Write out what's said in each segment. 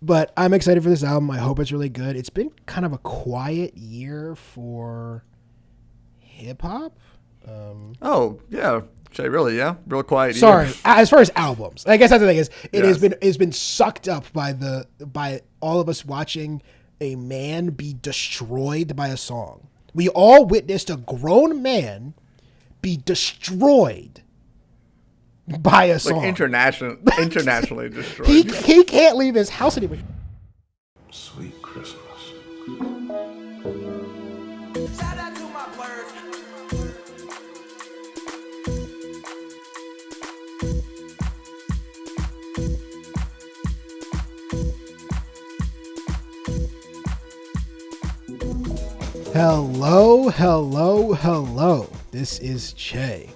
But I'm excited for this album. I hope it's really good. It's been kind of a quiet year for hip hop. Oh yeah, Che, really? Yeah, real quiet. Sorry, Year. as far as albums, I guess that's the thing is Yes. it's been sucked up by all of us watching a man be destroyed by a song. We all witnessed a grown man be destroyed by a song. Like internationally destroyed. he can't leave his house anymore. Sweet Christmas. Shout out to my birds. Hello. This is Che.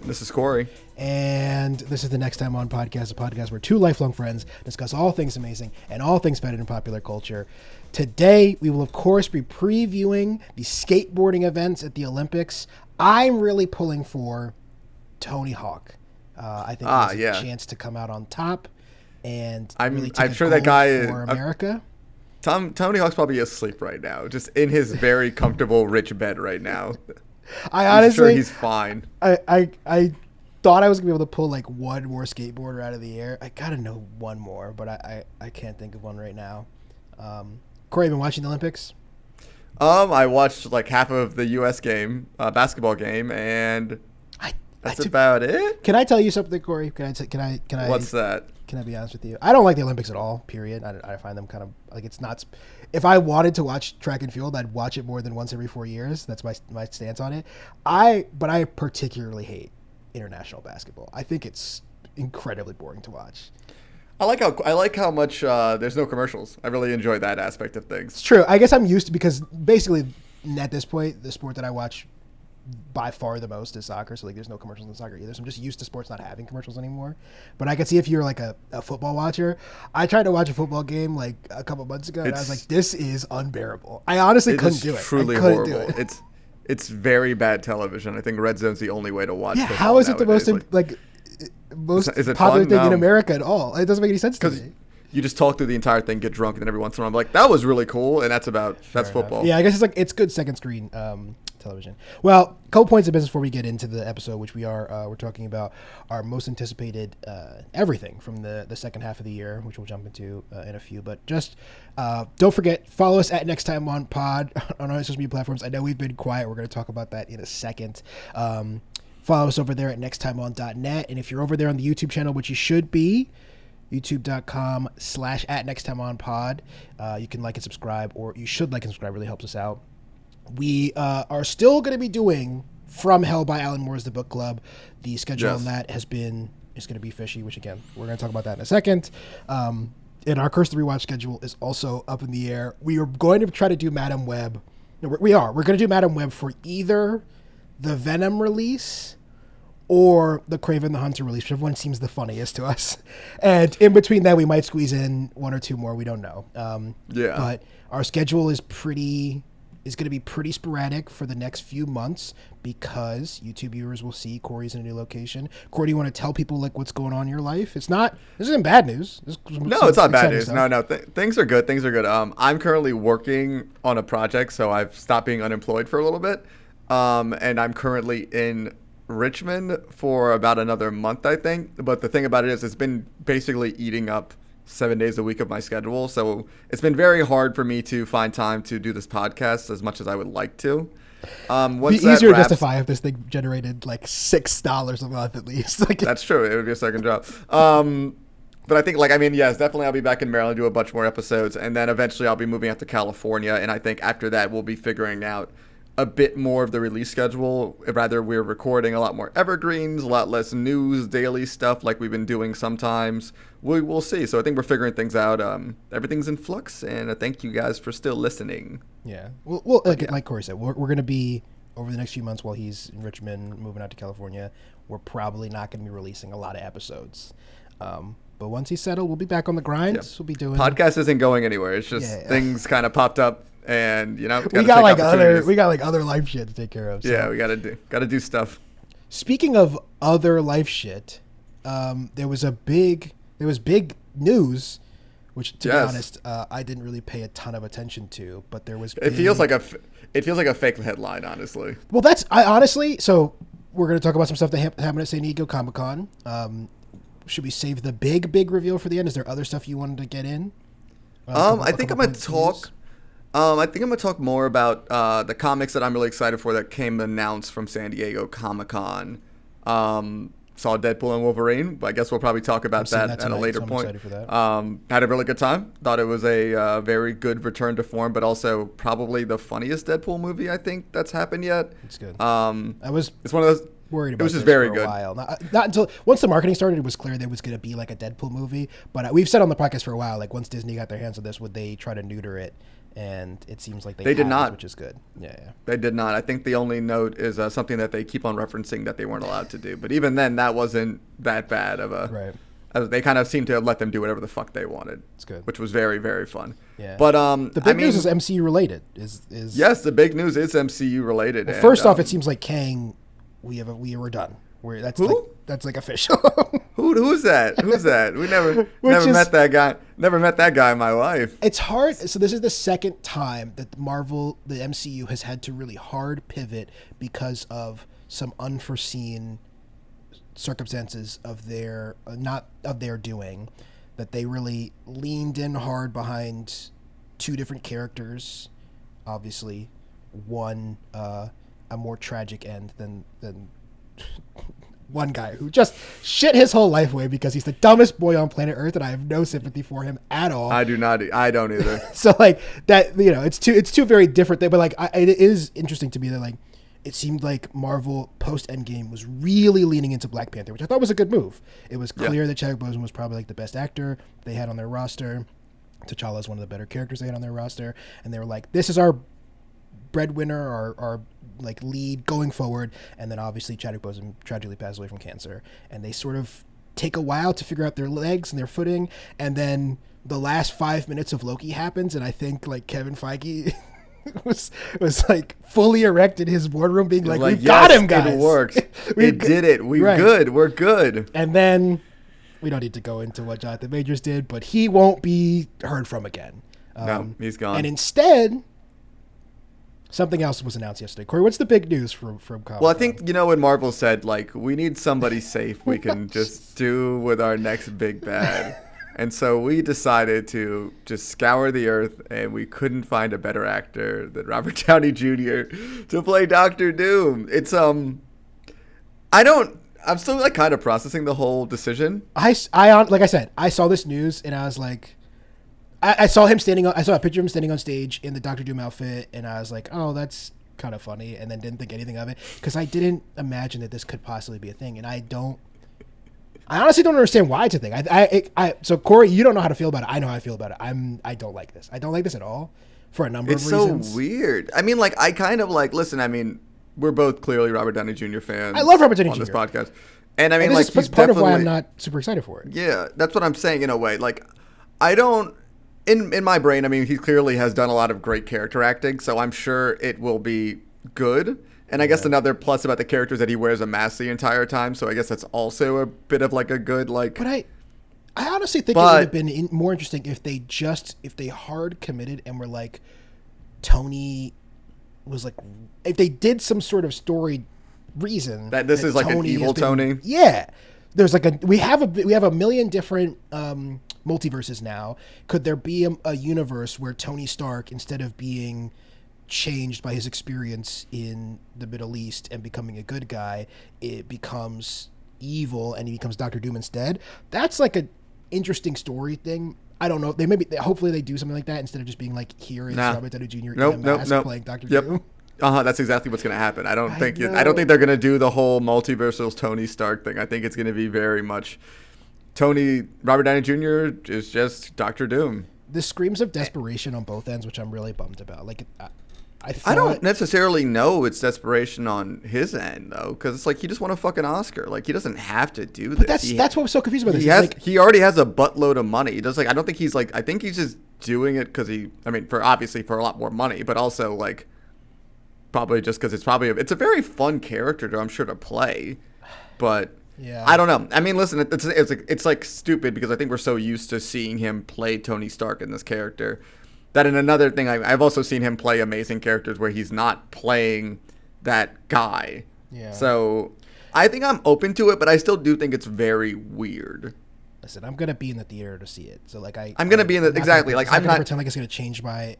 This is Cory. And this is the Next Time On podcast, a podcast where two lifelong friends discuss all things amazing and all things found in popular culture. Today, we will, of course, be previewing the skateboarding events at the Olympics. I'm really pulling for Tony Hawk. I think he has a chance to come out on top and really take I'm sure that gold guy for America. Tony Hawk's probably asleep right now, just in his very comfortable rich bed right now. I honestly, I'm sure he's fine. I thought I was gonna be able to pull like one more skateboarder out of the air. I gotta know one more, but I can't think of one right now. Cory, you been watching the Olympics? I watched like half of the U.S. game, basketball game, and that's about it. Can I tell you something, Cory? Can I? What's that? Can I be honest with you? I don't like the Olympics at all. Period. I find them kind of like it's not. If I wanted to watch track and field, I'd watch it more than once every 4 years. That's my stance on it. But I particularly hate international basketball. I think it's incredibly boring to watch. I like how much there's no commercials. I really enjoy that aspect of things. It's true. I guess I'm used to because basically at this point the sport that I watch by far the most is soccer. So like there's no commercials in soccer either. So I'm just used to sports not having commercials anymore. But I could see if you're like a football watcher. I tried to watch a football game like a couple months ago and I was like, this is unbeaumost. I honestly couldn't do it. Truly horrible. It's very bad television. I think Red Zone's the only way to watch. Yeah, how is it the most most popular thing in America at all? It doesn't make any sense to me. You just talk through the entire thing, get drunk, and then every once in a while I'm like, that was really cool, and that's football. Yeah, I guess it's good second screen television. Well, a couple points of business before we get into the episode, which we're talking about our most anticipated everything from the second half of the year, which we'll jump into in a few. But just don't forget, follow us at Next Time On Pod on our social media platforms. I know we've been quiet. We're going to talk about that in a second. Follow us over there at nexttimeon.net. And if you're over there on the YouTube channel, which you should be, youtube.com/@nexttimeonpod. You can like and subscribe, or you should like and subscribe. Really helps us out. We are still going to be doing From Hell by Alan Moore's The Book Club. The schedule on that is going to be fishy, which again, we're going to talk about that in a second. And our Curse the Rewatch schedule is also up in the air. We are going to try to do Madam Web. No, we're going to do Madam Web for either the Venom release or the Kraven the Hunter release, whichever one seems the funniest to us. And in between that, we might squeeze in one or two more. We don't know. But our schedule is going to be pretty sporadic for the next few months because YouTube viewers will see Cory's in a new location. Cory, do you want to tell people like what's going on in your life? This isn't bad news. No, it's not bad news. No. Things are good. I'm currently working on a project, so I've stopped being unemployed for a little bit. And I'm currently in Richmond for about another month, I think. But the thing about it is it's been basically eating up 7 days a week of my schedule. So it's been very hard for me to find time to do this podcast as much as I would like to. It'd be easier to justify if this thing generated like $6 a month at least. That's true. It would be a second job. But I think, yes, definitely I'll be back in Maryland, do a bunch more episodes. And then eventually I'll be moving out to California. And I think after that, we'll be figuring out a bit more of the release schedule. Rather, we're recording a lot more evergreens, a lot less news, daily stuff like we've been doing sometimes. We'll see. So I think we're figuring things out. Everything's in flux, and I thank you guys for still listening. Yeah. Well, like Cory said, we're going to be, over the next few months while he's in Richmond, moving out to California, we're probably not going to be releasing a lot of episodes. But once he's settled, we'll be back on the grind. Yep. We'll be doing... Podcast isn't going anywhere. It's just things kind of popped up. And we got other life shit to take care of. So. Yeah, we gotta do stuff. Speaking of other life shit, there was big news which to be honest, I didn't really pay a ton of attention to. But there was it feels like a fake headline, honestly. Well, I honestly. So we're going to talk about some stuff that happened at San Diego Comic-Con. Should we save the big reveal for the end? Is there other stuff you wanted to get in? I think I'm gonna talk. I think I'm gonna talk more about the comics that I'm really excited for that came announced from San Diego Comic-Con. Saw Deadpool and Wolverine, but I guess we'll probably talk about that at a later point. I'm excited for that. Had a really good time. Thought it was a very good return to form, but also probably the funniest Deadpool movie I think that's happened yet. It's good. It's one of those. Worried about it was just this very for a good. while. Not until once the marketing started, it was clear there was going to be like a Deadpool movie. But we've said on the podcast for a while, like once Disney got their hands on this, would they try to neuter it? And it seems like they did not, which is good. Yeah. They did not. I think the only note is something that they keep on referencing that they weren't allowed to do. But even then, that wasn't that bad of a. Right. They kind of seemed to let them do whatever the fuck they wanted. It's good. Which was very, very fun. Yeah. But the big news is MCU related. Is yes, the big news is MCU related. Well, first off, it seems like Kang, we were done. That's like official. Who's that? Who's that? We never met that guy. Never met that guy in my life. It's hard. So this is the second time that the MCU has had to really hard pivot because of some unforeseen circumstances of their doing, that they really leaned in hard behind two different characters. Obviously, one a more tragic end than one guy who just shit his whole life away because he's the dumbest boy on planet Earth, and I have no sympathy for him at all. I don't either. So like that, it's two very different things. But like, it is interesting to me that like it seemed like Marvel post Endgame was really leaning into Black Panther, which I thought was a good move. It was clear that Chadwick Boseman was probably like the best actor they had on their roster. T'Challa is one of the better characters they had on their roster, and they were like, "This is our breadwinner, our like lead going forward." And then obviously Chadwick Boseman tragically passed away from cancer, and they sort of take a while to figure out their legs and their footing, and then the last 5 minutes of Loki happens, and I think like Kevin Feige was like fully erect in his boardroom being like, "We got him, guys. It worked. We did it. Good. We're good." And then we don't need to go into what Jonathan Majors did, but he won't be heard from again. No, he's gone. And instead, something else was announced yesterday. Corey, what's the big news from Comic-Con? Well, I think, when Marvel said, like, we need somebody safe we can just do with our next big bad. And so we decided to just scour the earth, and we couldn't find a better actor than Robert Downey Jr. to play Doctor Doom. It's, I'm still, like, kind of processing the whole decision. Like I said, I saw this news, and I was like, I saw a picture of him standing on stage in the Doctor Doom outfit, and I was like, oh, that's kind of funny, and then didn't think anything of it, because I didn't imagine that this could possibly be a thing, and I honestly don't understand why it's a thing. So Corey, you don't know how to feel about it. I know how I feel about it. I don't like this. I don't like this at all for a number of reasons. It's so weird. I mean, like, I kind of like, listen, I mean, we're both clearly Robert Downey Jr. fans. I love Robert Downey Jr. on this podcast. And I mean, and like, that's part of why I'm not super excited for it. Yeah, that's what I'm saying in a way. Like, I don't, in my brain, I mean, he clearly has done a lot of great character acting, so I'm sure it will be good. And I guess another plus about the character is that he wears a mask the entire time, so I guess that's also a bit of like a good, like. But I honestly think it would have been more interesting if they hard committed and were like, Tony was like, if they did some sort of story reason that this is like an evil Tony. Yeah, there's like we have a million different multiverses now. Could there be a universe where Tony Stark, instead of being changed by his experience in the Middle East and becoming a good guy, it becomes evil and he becomes Doctor Doom instead? That's like an interesting story thing. I don't know. Hopefully they do something like that instead of just being like, here is Robert Downey Jr. in a mask playing Doctor Doom. That's exactly what's going to happen. I don't think they're going to do the whole multiversal Tony Stark thing. I think it's going to be very much Robert Downey Jr. is just Doctor Doom. This screams of desperation on both ends, which I'm really bummed about. Like, I don't necessarily know it's desperation on his end though, because it's like he just won a fucking Oscar. Like, he doesn't have to do this. But that's what was so confusing about this. He already has a buttload of money. He does, like, I don't think he's like, I think he's just doing it because for a lot more money, but also like probably just because it's a very fun character I'm sure to play. But Yeah. I don't know. I mean, listen, it's like stupid because I think we're so used to seeing him play Tony Stark in this character that in another thing, I've also seen him play amazing characters where he's not playing that guy. Yeah. So I think I'm open to it, but I still do think it's very weird. Listen, I'm gonna be in the theater to see it, so like I'm gonna be in the exactly gonna, like I'm not not pretend like it's gonna change my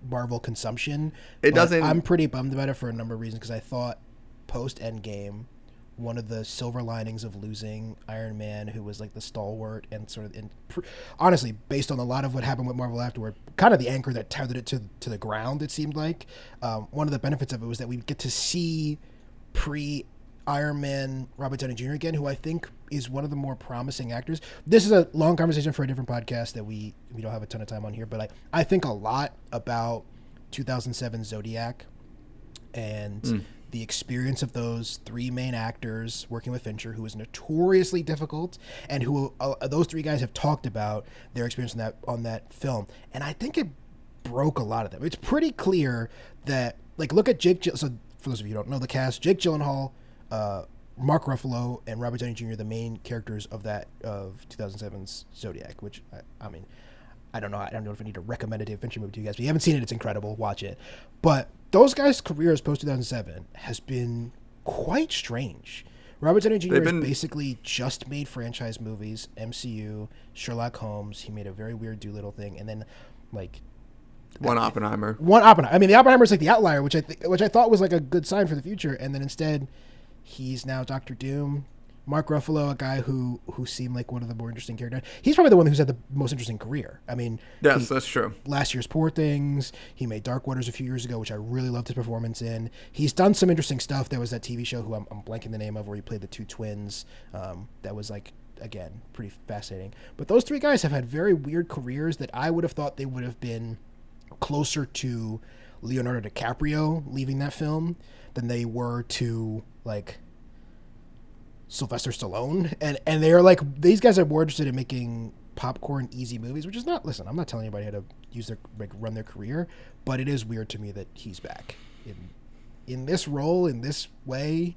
Marvel consumption. It doesn't. I'm pretty bummed about it for a number of reasons because I thought post Endgame, one of the silver linings of losing Iron Man, who was like the stalwart and sort of, honestly, based on a lot of what happened with Marvel afterward, kind of the anchor that tethered it to the ground, it seemed like. One of the benefits of it was that we get to see pre-Iron Man Robert Downey Jr. again, who I think is one of the more promising actors. This is a long conversation for a different podcast that we don't have a ton of time on here, but I think a lot about 2007 Zodiac and the experience of those three main actors working with Fincher, who is notoriously difficult, and who those three guys have talked about their experience on that film. And I think it broke a lot of them. It's pretty clear that, like, look at Jake. So for those of you who don't know the cast, Jake Gyllenhaal, Mark Ruffalo, and Robert Downey Jr. the main characters of 2007's Zodiac. Which I mean, I don't know if I need to recommend a David Fincher movie to you guys, but if you haven't seen it, it's incredible. Watch it. But those guys' careers post 2007 has been quite strange. Robert Downey Jr. has basically just made franchise movies, MCU, Sherlock Holmes. He made a very weird Doolittle thing, and then like Oppenheimer. I mean, the Oppenheimer is like the outlier, which I thought was like a good sign for the future, and then instead, he's now Doctor Doom. Mark Ruffalo, a guy who seemed like one of the more interesting characters. He's probably the one who's had the most interesting career. I mean, yes, that's true. Last year's Poor Things. He made Dark Waters a few years ago, which I really loved his performance in. He's done some interesting stuff. There was that TV show who I'm blanking the name of, where he played the two twins. That was like, again, pretty fascinating. But those three guys have had very weird careers that I would have thought they would have been closer to Leonardo DiCaprio leaving that film than they were to like Sylvester Stallone, and they're like, these guys are more interested in making popcorn easy movies, which is not, listen, I'm not telling anybody how to use their, like, run their career, but it is weird to me that he's back in this role, in this way.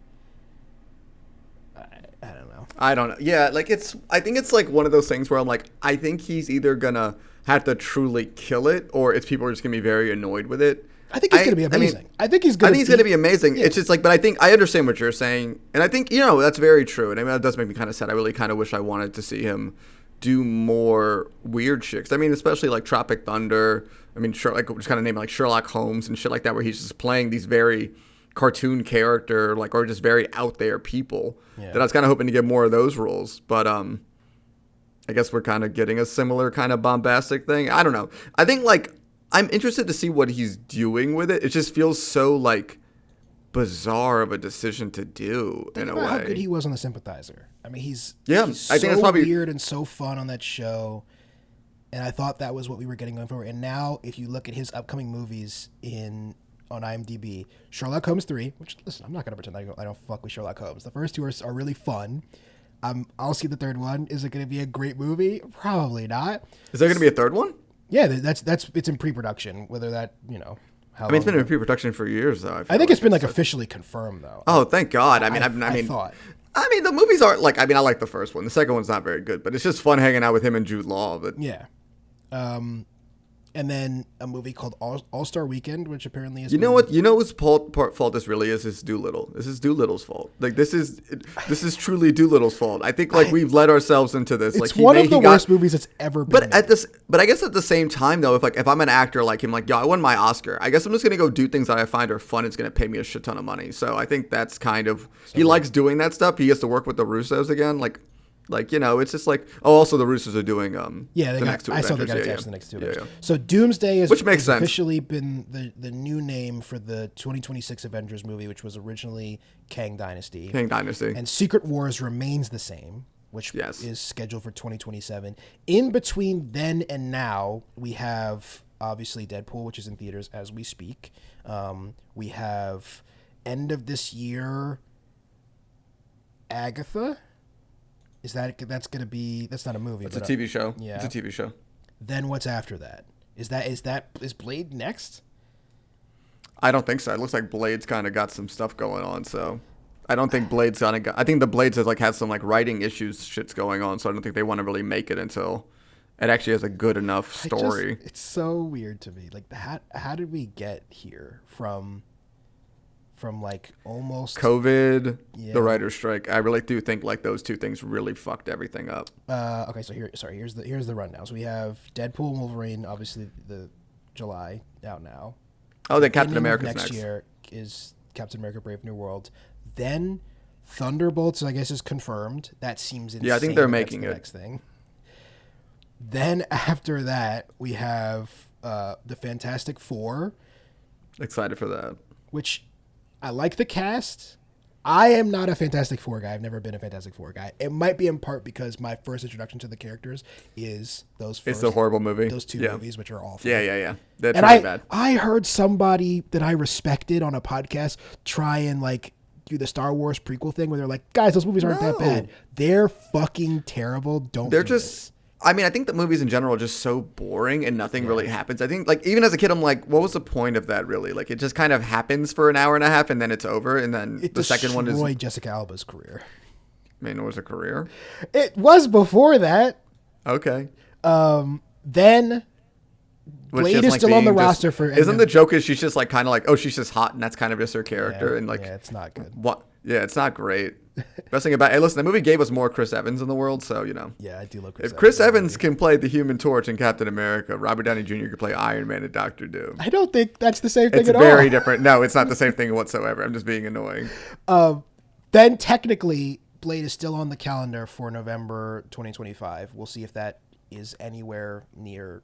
I don't know. I don't know. Yeah, like I think it's like one of those things where I'm like, I think he's either gonna have to truly kill it, or it's people are just gonna be very annoyed with it. I think he's going to be amazing. I think he's going to be amazing. Yeah. It's just like, but I think I understand what you're saying. And I think, that's very true. And I mean, that does make me kind of sad. I really kind of wish I wanted to see him do more weird shit. 'Cause I mean, especially like Tropic Thunder. I mean, like just kind of name it like Sherlock Holmes and shit like that, where he's just playing these very cartoon character, like, or just very out there people. Yeah. That I was kind of hoping to get more of those roles. But I guess we're kind of getting a similar kind of bombastic thing. I don't know. I think like, I'm interested to see what he's doing with it. It just feels so like bizarre of a decision to do. Think in a way. How good he was on The Sympathizer. I mean, he's I think that's probably weird and so fun on that show. And I thought that was what we were getting going forward. And now, if you look at his upcoming movies on IMDb, Sherlock Holmes 3, which, listen, I'm not going to pretend I don't fuck with Sherlock Holmes. The first two are really fun. I'll see the third one. Is it going to be a great movie? Probably not. Is there going to be a third one? Yeah, it's in pre-production. Whether that, how I mean, it's been in pre-production for years, though. I think it's been like officially confirmed, though. Oh, thank God! I mean, the movies aren't like. I mean, I like the first one. The second one's not very good, but it's just fun hanging out with him and Jude Law. But yeah, and then a movie called All-Star Weekend, which apparently is. You know what? You know whose fault this really is? Is Doolittle. This is Doolittle's fault. Like this is truly Doolittle's fault. I think we've led ourselves into this. It's like one of the worst movies that's ever been. But I guess at the same time though, if I'm an actor like him, like, yo, I won my Oscar. I guess I'm just gonna go do things that I find are fun. It's gonna pay me a shit ton of money. So I think that's kind of he likes doing that stuff. He gets to work with the Russos again. Like, it's just like, also the Russos are doing I saw they got attached to the next two. Yeah. So Doomsday which makes sense. Officially been the new name for the 2026 Avengers movie, which was originally Kang Dynasty. And Secret Wars remains the same, which is scheduled for 2027. In between then and now, we have obviously Deadpool, which is in theaters as we speak. We have end of this year Agatha. That's going to be, that's not a movie. It's a TV show. Yeah. It's a TV show. Then what's after that? Is Blade next? I don't think so. It looks like Blade's kind of got some stuff going on. So I don't think Blade's gonna go. I think the Blades has some like writing issues, shit's going on. So I don't think they want to really make it until it actually has a good enough story. It's so weird to me. Like, how did we get here from like almost COVID, the writer's strike? I really do think like those two things really fucked everything up. Okay, so here's the rundown. So we have Deadpool and Wolverine, obviously the July out now. Oh, then Captain America's next year is Captain America: Brave New World. Then Thunderbolts, I guess, is confirmed. That seems insane. Yeah, I think they're making it. Next thing. Then after that, we have the Fantastic Four. Excited for that. Which I like the cast. I am not a Fantastic Four guy. I've never been a Fantastic Four guy. It might be in part because my first introduction to the characters is it's a horrible movie. Those two movies, which are awful. Yeah. That's and really bad. I heard somebody that I respected on a podcast try and like do the Star Wars prequel thing where they're like, guys, those movies aren't that bad. They're fucking terrible. They're just. I mean, I think the movies in general are just so boring and nothing really happens. I think, like, even as a kid, I'm like, what was the point of that, really? Like, it just kind of happens for an hour and a half, and then it's over, and then the second one is... It destroyed Jessica Alba's career. I mean, it was a career? It was before that. Okay. Then... Blade is still on the roster for... Isn't the joke is she's just, like, kind of like, oh, she's just hot, and that's kind of just her character, and, like... Yeah, it's not good. What? Yeah, it's not great. Best thing about it, hey, listen, the movie gave us more Chris Evans in the world, so, you know. Yeah, I do love Chris Evans. If Chris Evans can play the Human Torch in Captain America, Robert Downey Jr. could play Iron Man and Doctor Doom. I don't think that's the same thing at all. It's very different. No, it's not the same thing whatsoever. I'm just being annoying. Then, technically, Blade is still on the calendar for November 2025. We'll see if that is anywhere near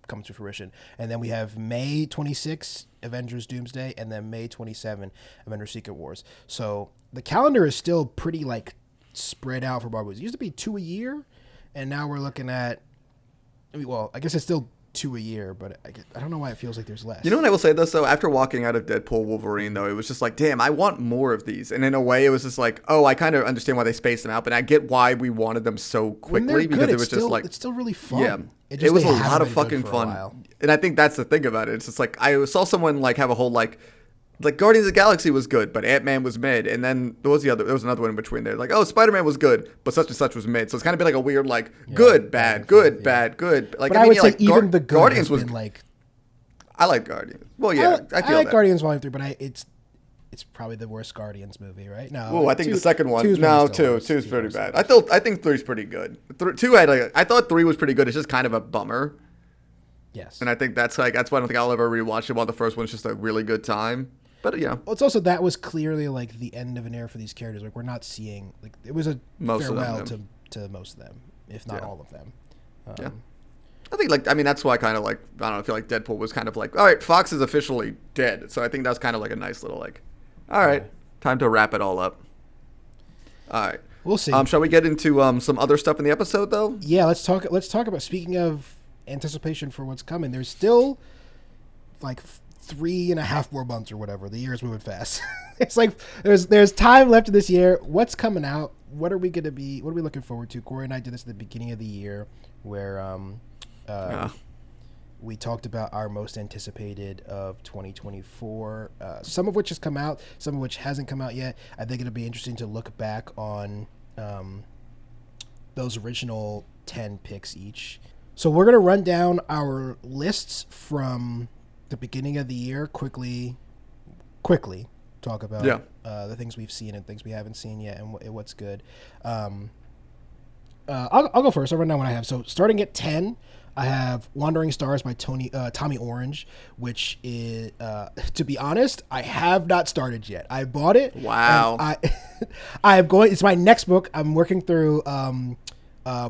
comes to fruition. And then we have May 26, Avengers Doomsday, and then May 27, Avengers Secret Wars. So the calendar is still pretty like spread out for Marvel. It used to be 2 a year, and now we're looking at, I guess it's still 2 a year, but I don't know why it feels like there's less. You know what I will say though? So after walking out of Deadpool Wolverine though, it was just like, damn, I want more of these. And in a way it was just like, oh, I kind of understand why they spaced them out, but I get why we wanted them so quickly because it was just like, it's still really fun. Yeah. It was a lot of fucking fun. And I think that's the thing about it. It's just like, I saw someone like have a whole like Guardians of the Galaxy was good, but Ant-Man was mid. And then there was another one in between there. Like, oh, Spider-Man was good, but such and such was mid. So it's kind of been like a weird, like, good, bad, good, bad, good. Like, but I would say even the Guardians was like. I like Guardians. Well, yeah, I feel like that. Guardians Volume 3, but it's probably the worst Guardians movie, right? No. Oh, I think the second one. No, two is pretty bad. I think 3's pretty good. 2 had I thought 3 was pretty good. It's just kind of a bummer. Yes. And I think that's why I don't think I'll ever rewatch it. While the first one's just a really good time. But yeah. Well, it's also that was clearly like the end of an era for these characters. Like we're not seeing like it was a farewell to most of them, if not all of them. Yeah. I think that's why I kind of like I don't know. I feel like Deadpool was kind of like, all right, Fox is officially dead. So I think that's kind of like a nice little like, all right, time to wrap it all up. All right. We'll see. Shall we get into some other stuff in the episode though? Yeah. Let's talk about speaking of anticipation for what's coming. There's still like 3.5 more months or whatever. The year is moving fast. It's like there's time left in this year. What's coming out? What are we looking forward to? Corey and I did this at the beginning of the year where we talked about our most anticipated of 2024, some of which has come out, some of which hasn't come out yet. I think it'll be interesting to look back on those original 10 picks each. So we're going to run down our lists from the beginning of the year, quickly talk about the things we've seen and things we haven't seen yet and what's good. I'll go first. I'll run down what I have. So starting at 10, I have Wandering Stars by Tommy Orange, which is, to be honest, I have not started yet. I bought it. Wow. It's my next book. I'm working through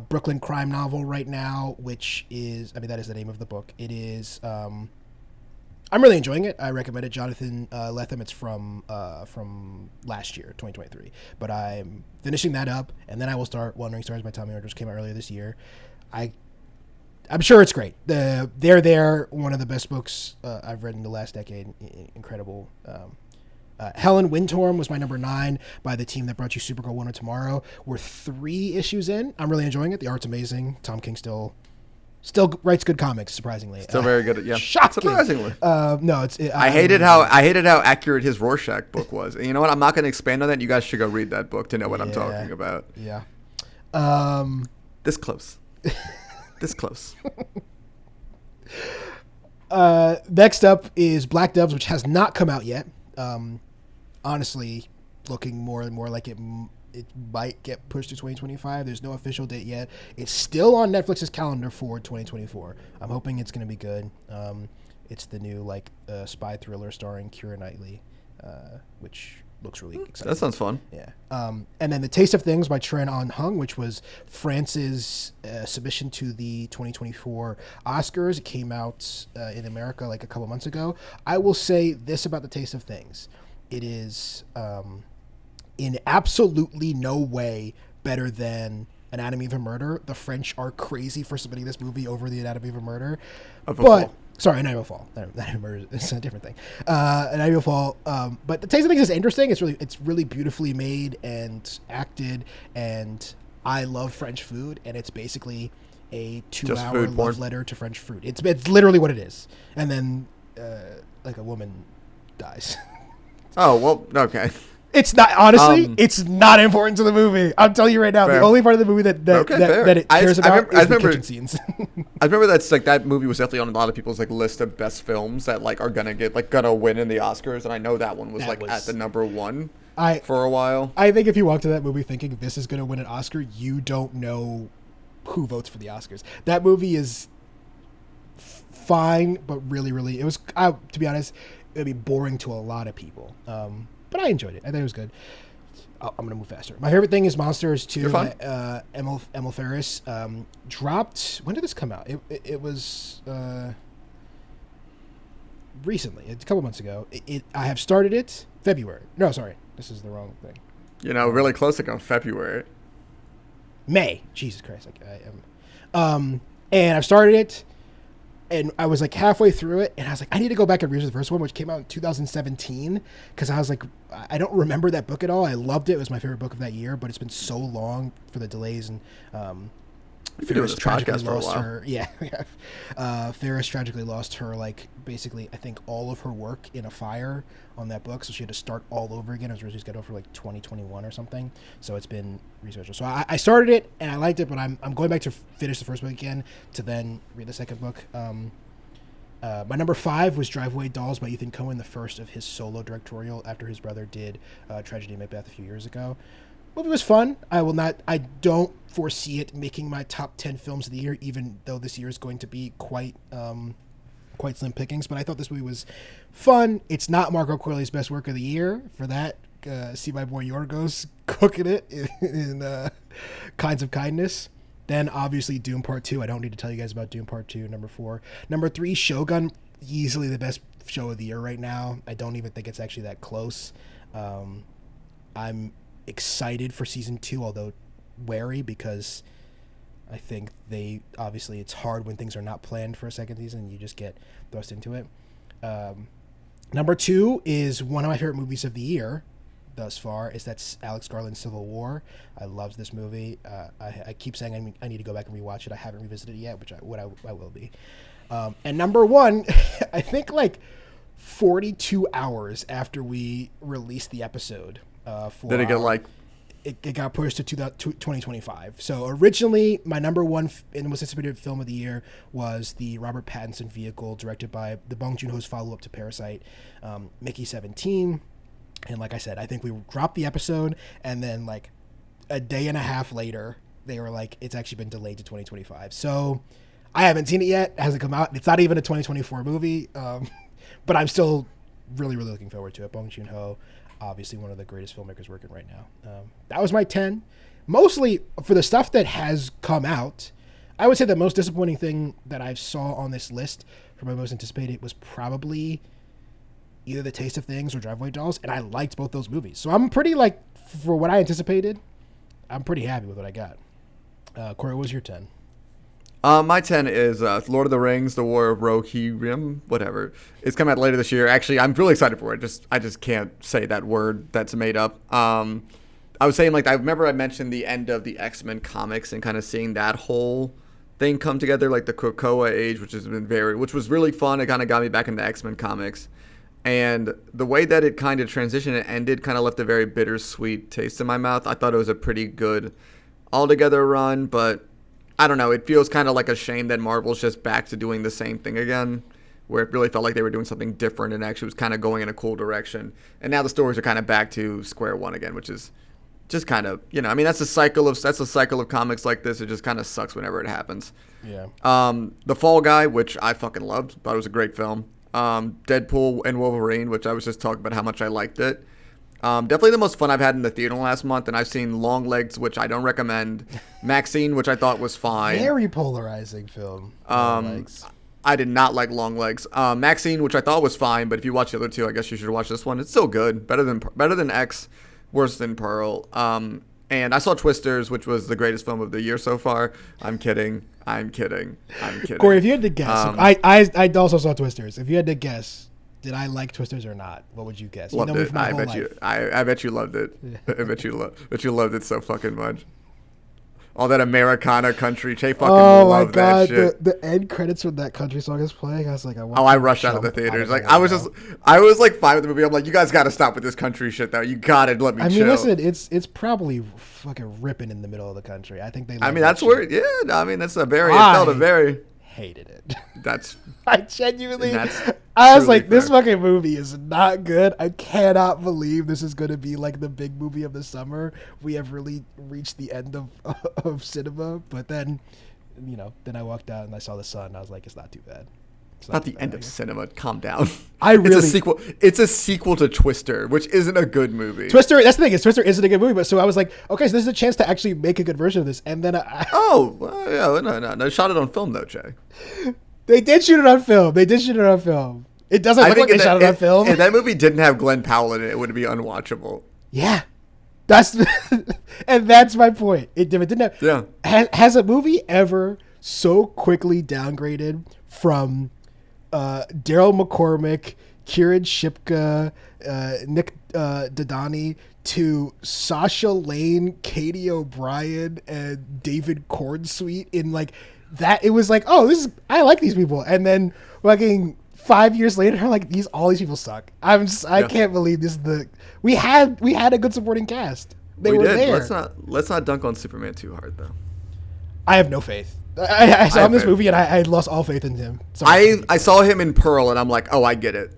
Brooklyn crime novel right now, which is, that is the name of the book. It is, I'm really enjoying it. I recommend it. Jonathan Lethem. It's from last year, 2023. But I'm finishing that up, and then I will start Wandering Stars by Tommy Orange, which came out earlier this year. I'm sure it's great. They're one of the best books I've read in the last decade. Incredible. Helen Windtorm was my number 9 by the team that brought you Supergirl One of Tomorrow. We're 3 issues in. I'm really enjoying it. The art's amazing. Tom King still Still writes good comics, surprisingly. Still very good. Yeah, shocking. Surprisingly. No, I hated how accurate his Rorschach book was. And you know what? I'm not going to expand on that. You guys should go read that book to know what I'm talking about. Yeah. This close. This close. Next up is Black Doves, which has not come out yet. Honestly, looking more and more like it might get pushed to 2025. There's no official date yet. It's still on Netflix's calendar for 2024. I'm hoping it's going to be good. It's the new spy thriller starring Keira Knightley, which looks really exciting. That sounds fun. Yeah. And then The Taste of Things by Tran On Hung, which was France's submission to the 2024 Oscars. It came out in America a couple months ago. I will say this about The Taste of Things. It is in absolutely no way better than Anatomy of a Murder. The French are crazy for submitting this movie over the Anatomy of a Murder. Sorry, Anatomy of a Fall. Anatomy of a Murder is a different thing. Anatomy of a Fall. But The Taste of Things is interesting. It's really beautifully made and acted, and I love French food, and it's basically a 2-hour love letter to French food. It's literally what it is. And then a woman dies. Oh, well, okay. It's not, honestly, it's not important to the movie. I'm telling you right now, fair. The only part of the movie that it cares about is the kitchen scenes. I remember that movie was definitely on a lot of people's list of best films that are gonna win in the Oscars, and I know that one was at the number one for a while. I think if you walk to that movie thinking this is gonna win an Oscar, you don't know who votes for the Oscars. That movie is fine, but really, really, it was, to be honest, it'd be boring to a lot of people. But I enjoyed it. I thought it was good. I'm going to move faster. My favorite thing is Monsters 2. Emil Ferris dropped. When did this come out? It was recently. It's a couple months ago. I have started it February. No, sorry. This is the wrong thing. Really close to February. May. Jesus Christ. I am. And I've started it. And I was halfway through it, and I was I need to go back and read the first one, which came out in 2017, because I was I don't remember that book at all. I loved it. It was my favorite book of that year, but it's been so long for the delays, and Ferris tragically lost her. Yeah, Ferris tragically lost her, basically, I think all of her work in a fire on that book, so she had to start all over again. It was originally scheduled for 2021 or something, so it's been researched. So I started it and I liked it, but I'm going back to finish the first book again to then read the second book. My number 5 was Driveway Dolls by Ethan Coen, the first of his solo directorial after his brother did Tragedy in Macbeth a few years ago. Movie was fun. I don't foresee it making my top 10 films of the year, even though this year is going to be quite slim pickings, but I thought this movie was fun. It's not Marco Corleone's best work of the year. For that, see my boy Yorgos cooking it in Kinds of Kindness. Then obviously Doom Part 2. I don't need to tell you guys about Doom Part 2. Number 4. Number 3, Shogun. Easily the best show of the year right now. I don't even think it's actually that close. I'm excited for season 2, although wary, because I think obviously it's hard when things are not planned for a second season. You just get thrust into it. Number 2 is one of my favorite movies of the year thus far. That's Alex Garland's Civil War. I loved this movie. I keep saying I need to go back and rewatch it. I haven't revisited it yet, which I will be. And number 1, I think 42 hours after we released the episode. Did it get It got pushed to 2025. So originally, my number 1 and most anticipated film of the year was the Robert Pattinson vehicle, directed by the Bong Joon-ho's follow-up to Parasite, Mickey 17. And like I said, I think we dropped the episode, and then a day and a half later, they were it's actually been delayed to 2025. So I haven't seen it yet. It hasn't come out. It's not even a 2024 movie, but I'm still really, really looking forward to it. Bong Joon-ho, obviously one of the greatest filmmakers working right now. That was my 10. Mostly for the stuff that has come out, I would say the most disappointing thing that I saw on this list for my most anticipated was probably either The Taste of Things or Driveway Dolls, and I liked both those movies. So I'm pretty, for what I anticipated, I'm pretty happy with what I got. Corey, what was your 10? My 10 is Lord of the Rings, The War of Rohirrim, whatever. It's coming out later this year. Actually, I'm really excited for it. I just can't say that word that's made up. I was saying, I remember I mentioned the end of the X-Men comics and kind of seeing that whole thing come together, like the Krakoa age, which was really fun. It kind of got me back into X-Men comics. And the way that it kind of transitioned and ended kind of left a very bittersweet taste in my mouth. I thought it was a pretty good altogether run, but I don't know. It feels kind of like a shame that Marvel's just back to doing the same thing again, where it really felt like they were doing something different and actually was kind of going in a cool direction. And now the stories are kind of back to square one again, which is just kind of, I mean, that's a cycle of comics like this. It just kind of sucks whenever it happens. Yeah. The Fall Guy, which I fucking loved, thought it was a great film. Deadpool and Wolverine, which I was just talking about how much I liked it. Definitely the most fun I've had in the theater in the last month, and I've seen Longlegs, which I don't recommend. Maxine, which I thought was fine. Very polarizing film. I did not like Longlegs. Maxine, which I thought was fine, but if you watch the other two, I guess you should watch this one. It's still good. Better than X, worse than Pearl. And I saw Twisters, which was the greatest film of the year so far. I'm kidding. Corey, if you had to guess, I also saw Twisters. If you had to guess, did I like Twisters or not? What would you guess? Loved it. I bet you loved it. Yeah. I bet you loved it so fucking much. All that Americana country. Che fucking loved that shit. The end credits when that country song is playing, I was like, I rushed out of the theaters. Like I was like fine with the movie. I'm like, you guys got to stop with this country shit though. You got to let me chill. Listen, it's probably fucking ripping in the middle of the country. I think they. That's where. Yeah, I mean, that's a very. It felt a very. Hated it. That's. I genuinely. I was like, this fucking movie is not good. I cannot believe this is going to be like the big movie of the summer. We have really reached the end of cinema. But then, then I walked out and I saw The Sun. And I was like, it's not too bad. It's not the end of cinema. Calm down. It's a sequel. It's a sequel to Twister, which isn't a good movie. Twister. That's the thing. Twister isn't a good movie. But so I was like, okay, so this is a chance to actually make a good version of this. And then no, shot it on film though, Che. They did shoot it on film. It doesn't look like they shot it on film. If that movie didn't have Glenn Powell in it, it would be unwatchable. Yeah. That's my point. If it didn't have. Yeah. Has a movie ever so quickly downgraded from Daryl McCormick, Kieran Shipka, Nick Dodani to Sasha Lane, Katie O'Brien, and David Cornsweet in like that? It was like, oh, I like these people, and then fucking 5 years later, like all these people suck. I can't believe this is we had a good supporting cast. They were there. Let's not dunk on Superman too hard though. I have no faith. I saw him this movie and I lost all faith in him. I saw him in Pearl and I'm like, oh, I get it.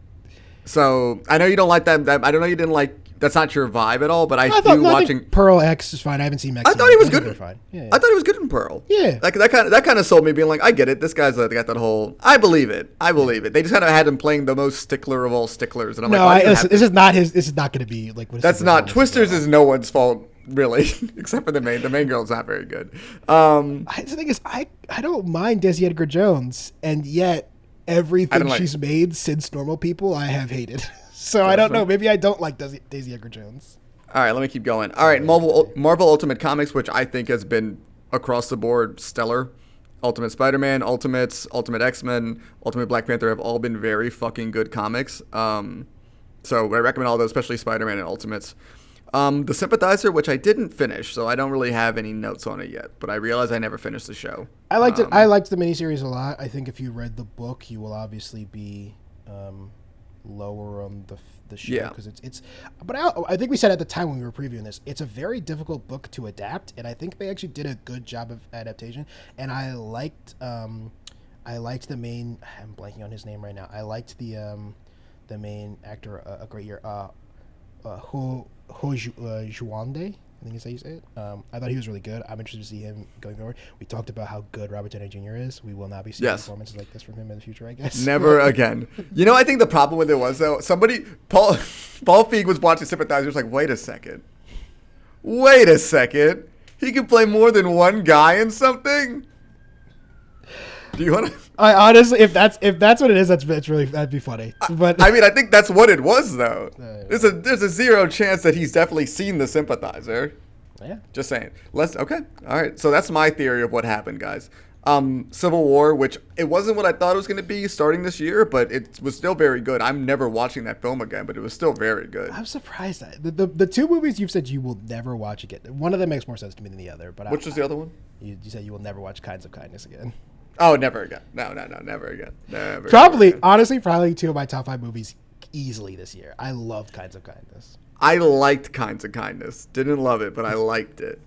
So I know you don't like that. I don't know you didn't like. That's not your vibe at all. But I watching Pearl X is fine. I haven't seen Max. I thought he was good. Fine. Yeah. I thought he was good in Pearl. Yeah. Like that kind of sold me, being like, I get it. This guy's got that whole. I believe it. They just kind of had him playing the most stickler of all sticklers, and I'm listen, this is not his. This is not going to be like. That's not Twisters. Is no one's fault. Really, except for the main girl's not very good. The thing is, I don't mind Daisy Edgar Jones, and yet everything she's made since Normal People, I have hated. So I don't know. Maybe I don't like Daisy Edgar Jones. All right, let me keep going. All right, Marvel Ultimate Comics, which I think has been across the board stellar. Ultimate Spider-Man, Ultimates, Ultimate X-Men, Ultimate Black Panther have all been very fucking good comics. So I recommend all those, especially Spider-Man and Ultimates. The Sympathizer, which I didn't finish, so I don't really have any notes on it yet, but I realized I never finished the show. I liked it. I liked the miniseries a lot. I think if you read the book, you will obviously be lower on the show because it's. But I think we said at the time when we were previewing this, it's a very difficult book to adapt, and I think they actually did a good job of adaptation. And I liked the main. I'm blanking on his name right now. I liked the main actor a great year. Ho Juande, I think is how you say it. I thought he was really good. I'm interested to see him going forward. We talked about how good Robert Downey Jr. is. We will not be seeing performances like this from him in the future, I guess. Never again. I think the problem with it was, though, Paul Feig was watching Sympathizer, was like, wait a second. He can play more than one guy in something? Do you want to? I honestly, if that's what it is, that'd be funny. But I mean, I think that's what it was, though. There's a zero chance that he's definitely seen the Sympathizer. Yeah. Just saying. Okay. All right. So that's my theory of what happened, guys. Civil War, which it wasn't what I thought it was going to be starting this year, but it was still very good. I'm never watching that film again, but it was still very good. I'm surprised that the two movies you've said you will never watch again. One of them makes more sense to me than the other. But which was the other one? You said you will never watch Kinds of Kindness again. Oh, never again. No, never again. Never. Probably, again. honestly, probably 2 of my top 5 movies easily this year. I love Kinds of Kindness. I liked Kinds of Kindness. Didn't love it, but I liked it.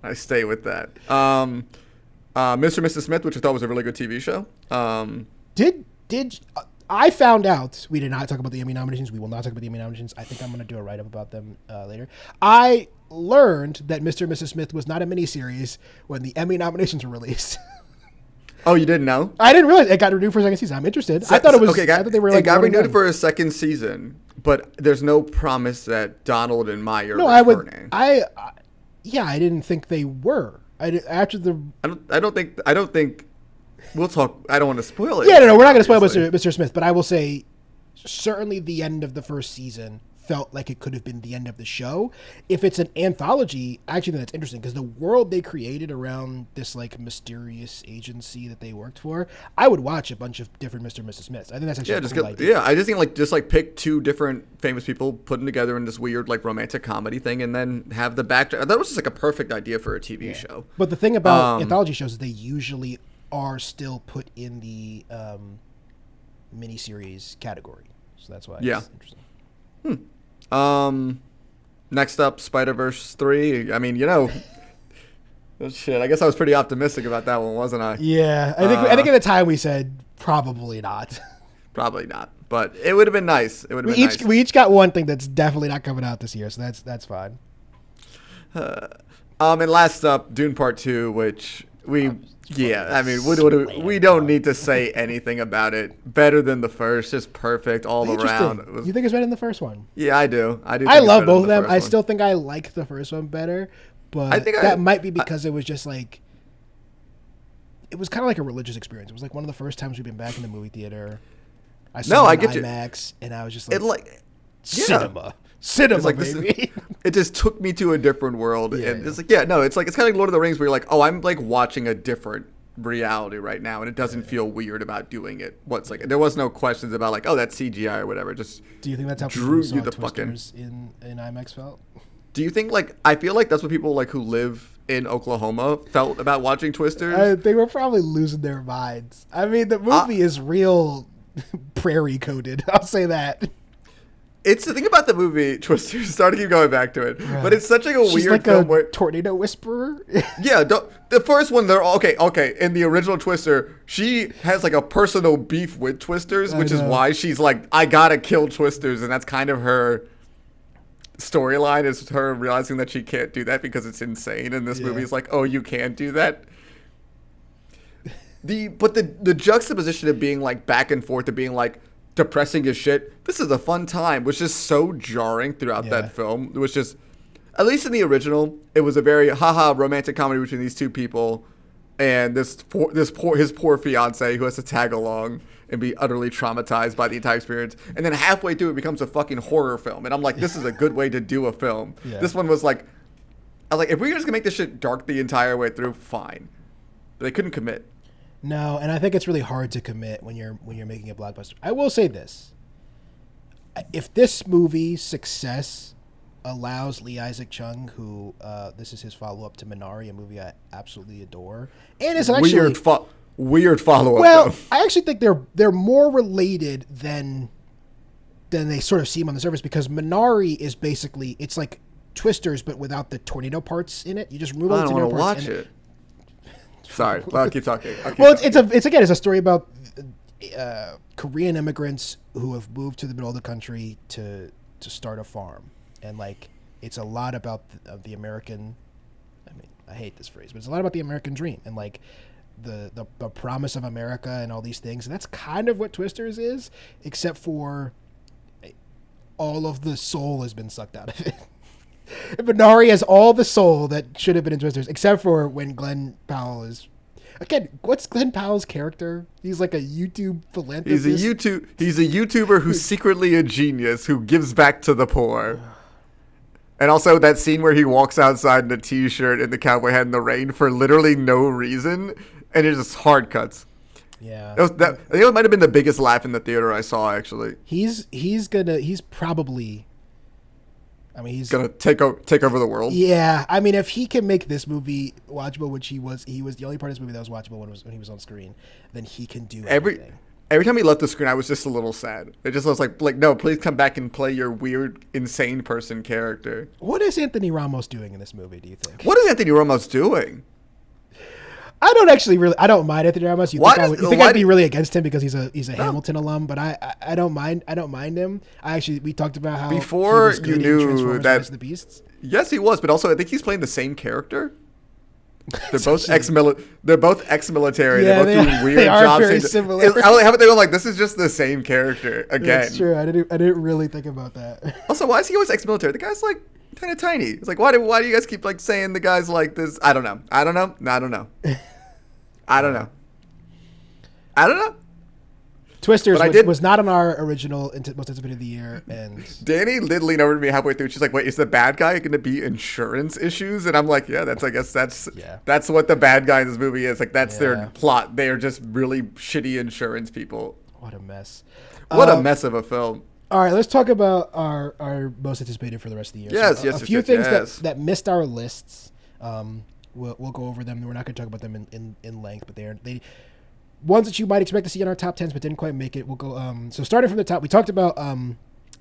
I stay with that. Mr. and Mrs. Smith, which I thought was a really good TV show. I found out, we did not talk about the Emmy nominations. We will not talk about the Emmy nominations. I think I'm going to do a write-up about them later. I learned that Mr. and Mrs. Smith was not a miniseries when the Emmy nominations were released. Oh, you didn't know? I didn't realize it got renewed for a second season. I'm interested. I thought it was. Okay, I thought they were like. It got renewed for a second season, but there's no promise that Donald and Maya are returning. I didn't think they were. I don't think. We'll talk. I don't want to spoil it. Yeah, no, we're not going to spoil Mr. Smith, but I will say, certainly the end of the first season felt like it could have been the end of the show. If it's an anthology, I actually think that's interesting because the world they created around this like mysterious agency that they worked for, I would watch a bunch of different Mr. and Mrs. Smiths. I think that's actually a cool idea. Yeah, I just think pick 2 different famous people, put them together in this weird like romantic comedy thing, and then have the backdrop. That was just like a perfect idea for a TV show. But the thing about anthology shows is they usually are still put in the miniseries category, so that's why it's interesting. Next up, Spider-Verse 3. I mean, oh, shit. I guess I was pretty optimistic about that one, wasn't I? Yeah, I think at the time we said probably not. Probably not, but it would have been nice. We each got one thing that's definitely not coming out this year, so that's fine. And last up, Dune Part 2, which we don't need to say anything about it. Better than the first, just perfect all around. You think it's better than the first one? Yeah, I do. I love both of them. I still think I like the first one better, but I think that might be because it was just like, it was kind of like a religious experience. It was like one of the first times we've been back in the movie theater. I saw it in IMAX, and I was just like, cinema, like baby. It just took me to a different world, and it's like, it's kind of like Lord of the Rings, where you're like, oh, I'm like watching a different reality right now, and it doesn't feel weird about doing it. There was no questions about like, oh, that's CGI or whatever. Just do you think that's how people saw Twisters in IMAX felt? Do you think I feel like that's what people like who live in Oklahoma felt about watching Twisters? They were probably losing their minds. I mean, the movie is real prairie coded. I'll say that. It's the thing about the movie Twisters. Sorry to keep going back to it, but it's such like a She's weird like film a tornado whisperer. Yeah, the first one, they're all okay. In the original Twister, she has like a personal beef with Twisters, which is why she's like, I gotta kill Twisters, and that's kind of her storyline, is her realizing that she can't do that because it's insane. And this movie is like, oh, you can't do that. The juxtaposition of being like back and forth, of being like depressing as shit, this is a fun time, was just so jarring throughout that film. It was just, at least in the original, it was a very romantic comedy between these two people and his poor fiance who has to tag along and be utterly traumatized by the entire experience. And then halfway through, it becomes a fucking horror film. And I'm like, this is a good way to do a film. Yeah. This one was like, I was like, if we're just gonna make this shit dark the entire way through, fine. But they couldn't commit. No, and I think it's really hard to commit when you're making a blockbuster. I will say this: if this movie's success allows Lee Isaac Chung, who this is his follow-up to Minari, a movie I absolutely adore, and it's actually weird follow-up. Well, though. I actually think they're more related than they sort of seem on the surface, because Minari is basically, it's like Twisters but without the tornado parts in it. You just remove all the tornado parts. I don't want to watch it. Sorry, well, I'll keep talking. It's a story about Korean immigrants who have moved to the middle of the country to start a farm, and like it's a lot about the American. I mean, I hate this phrase, but it's a lot about the American dream and like the promise of America and all these things. And that's kind of what Twisters is, except for all of the soul has been sucked out of it. Minari has all the soul that should have been in Twisters, except for when Glenn Powell is. Again, what's Glenn Powell's character? He's like a YouTube philanthropist. He's a YouTuber who's secretly a genius who gives back to the poor. And also that scene where he walks outside in a t-shirt and the cowboy hat in the rain for literally no reason, and it's just hard cuts. Yeah, I think it might have been the biggest laugh in the theater I saw. Actually, he's probably. I mean, he's gonna take over the world. Yeah, I mean, if he can make this movie watchable, which he was the only part of this movie that was watchable when he was on screen, then he can do everything. Every time he left the screen, I was just a little sad. It just was like, no, please come back and play your weird, insane person character. What is Anthony Ramos doing in this movie, do you think? What is Anthony Ramos doing? I don't mind Anthony Ramos. You think I'd be really against him because he's a Hamilton alum, but I don't mind him. We talked about how before you knew that the Beasts. Yes, he was, but also I think he's playing the same character. They're both ex-military. Yeah, they're both doing weird they are jobs. Very similar. How about they go like, this is just the same character again? That's true. I didn't really think about that. Also, why is he always ex-military? The guy's like kind of tiny. It's like, why do you guys keep like saying the guy's like this? I don't know. Twisters was not on our original most anticipated of the year, and Danny did lean over to me halfway through. She's like, "Wait, is the bad guy going to be insurance issues?" And I'm like, "Yeah, that's what the bad guy in this movie is. Like, that's their plot. They are just really shitty insurance people." What a mess! What a mess of a film. All right, let's talk about our most anticipated for the rest of the year. Yes, a few things that missed our lists. We'll go over them. We're not going to talk about them in length, but they ones that you might expect to see in our top 10s, but didn't quite make it. We'll go. So starting from the top, we talked about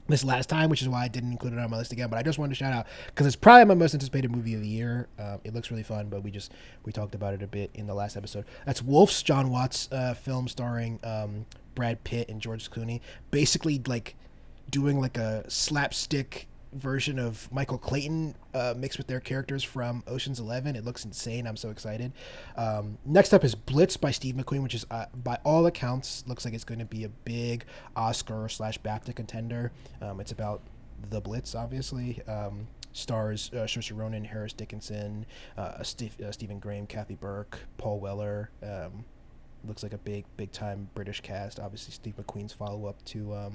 this last time, which is why I didn't include it on my list again. But I just wanted to shout out because it's probably my most anticipated movie of the year. It looks really fun, but we talked about it a bit in the last episode. That's Wolf's, John Watts' film starring Brad Pitt and George Clooney, basically like doing like a slapstick version of Michael Clayton mixed with their characters from Ocean's 11. It looks insane. I'm so excited. Next up is Blitz by Steve McQueen, which is by all accounts looks like it's going to be a big Oscar/BAFTA contender. It's about the Blitz, obviously. Stars Saoirse Ronan, Harris Dickinson, Stephen Graham, Kathy Burke, Paul Weller. Looks like a big time British cast. Obviously Steve McQueen's follow-up to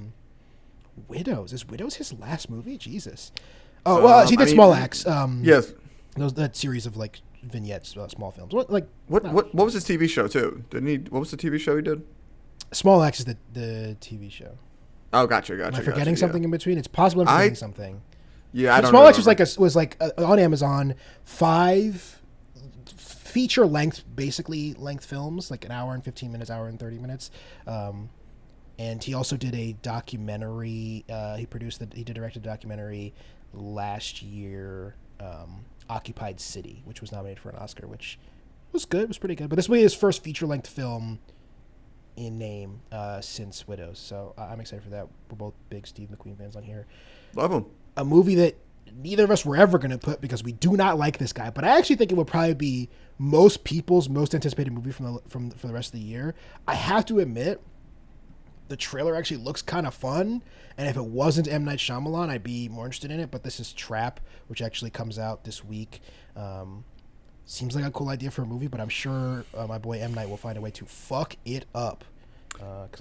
Widows. Is Widows his last movie? Jesus. Oh well, he did Small Axe. Yes. That series of like vignettes, small films. What was his TV show too? What was the TV show he did? Small Axe is the TV show. Oh, gotcha. Am I forgetting something in between? It's possible I'm forgetting something. Yeah, I don't know. Small Axe was like on Amazon 5 feature length films, like an hour and 15 minutes, hour and 30 minutes. And he also did a documentary. He directed a documentary last year, Occupied City, which was nominated for an Oscar, which was good. It was pretty good. But this will be his first feature-length film in name since Widows. So I'm excited for that. We're both big Steve McQueen fans on here. Love him. A movie that neither of us were ever going to put because we do not like this guy. But I actually think it will probably be most people's most anticipated movie for the rest of the year. I have to admit, the trailer actually looks kind of fun, and if it wasn't M. Night Shyamalan, I'd be more interested in it, but this is Trap, which actually comes out this week. Seems like a cool idea for a movie, but I'm sure my boy M. Night will find a way to fuck it up.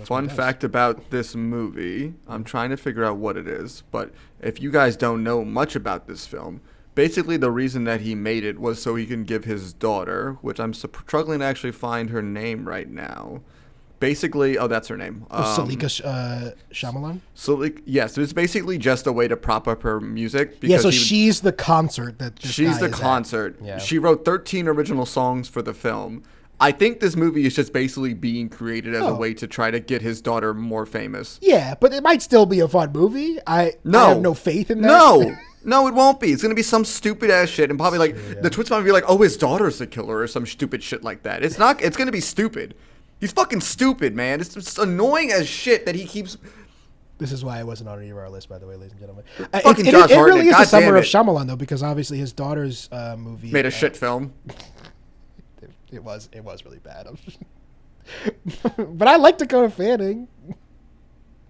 Fun fact about this movie, I'm trying to figure out what it is, but if you guys don't know much about this film, basically the reason that he made it was so he can give his daughter, which I'm struggling to actually find her name right now, basically, that's her name. Salika Shyamalan? Yes, it's basically just a way to prop up her music. Because she's the concert that this she's guy the is concert. At. Yeah. She wrote 13 original songs for the film. I think this movie is just basically being created as a way to try to get his daughter more famous. Yeah, but it might still be a fun movie. I have no faith in that. No, it won't be. It's going to be some stupid ass shit, and probably the twist might be like, oh, his daughter's the killer or some stupid shit like that. It's not. It's going to be stupid. He's fucking stupid, man. It's just annoying as shit that he keeps. This is why it wasn't on any of our list, by the way, ladies and gentlemen. Fucking Josh Hartnett. It really is God the summer of it. Shyamalan, though, because obviously his daughter's movie made a shit film. It was really bad. But I like Dakota Fanning.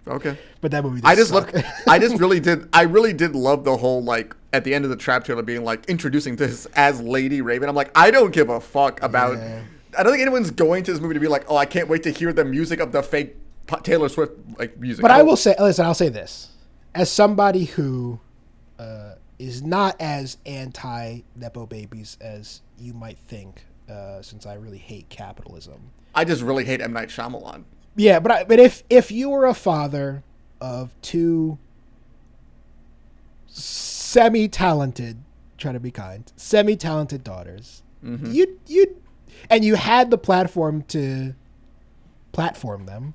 Okay. But that movie. I really did love the whole like at the end of the Trap trailer being like introducing this as Lady Raven. I'm like, I don't give a fuck about. Yeah. I don't think anyone's going to this movie to be like, oh, I can't wait to hear the music of the fake Taylor Swift like music. But I will say, listen, I'll say this as somebody who is not as anti Nepo babies as you might think. since I really hate capitalism. I just really hate M. Night Shyamalan. Yeah, but if you were a father of two semi-talented, try to be kind, semi-talented daughters, you'd and you had the platform to platform them,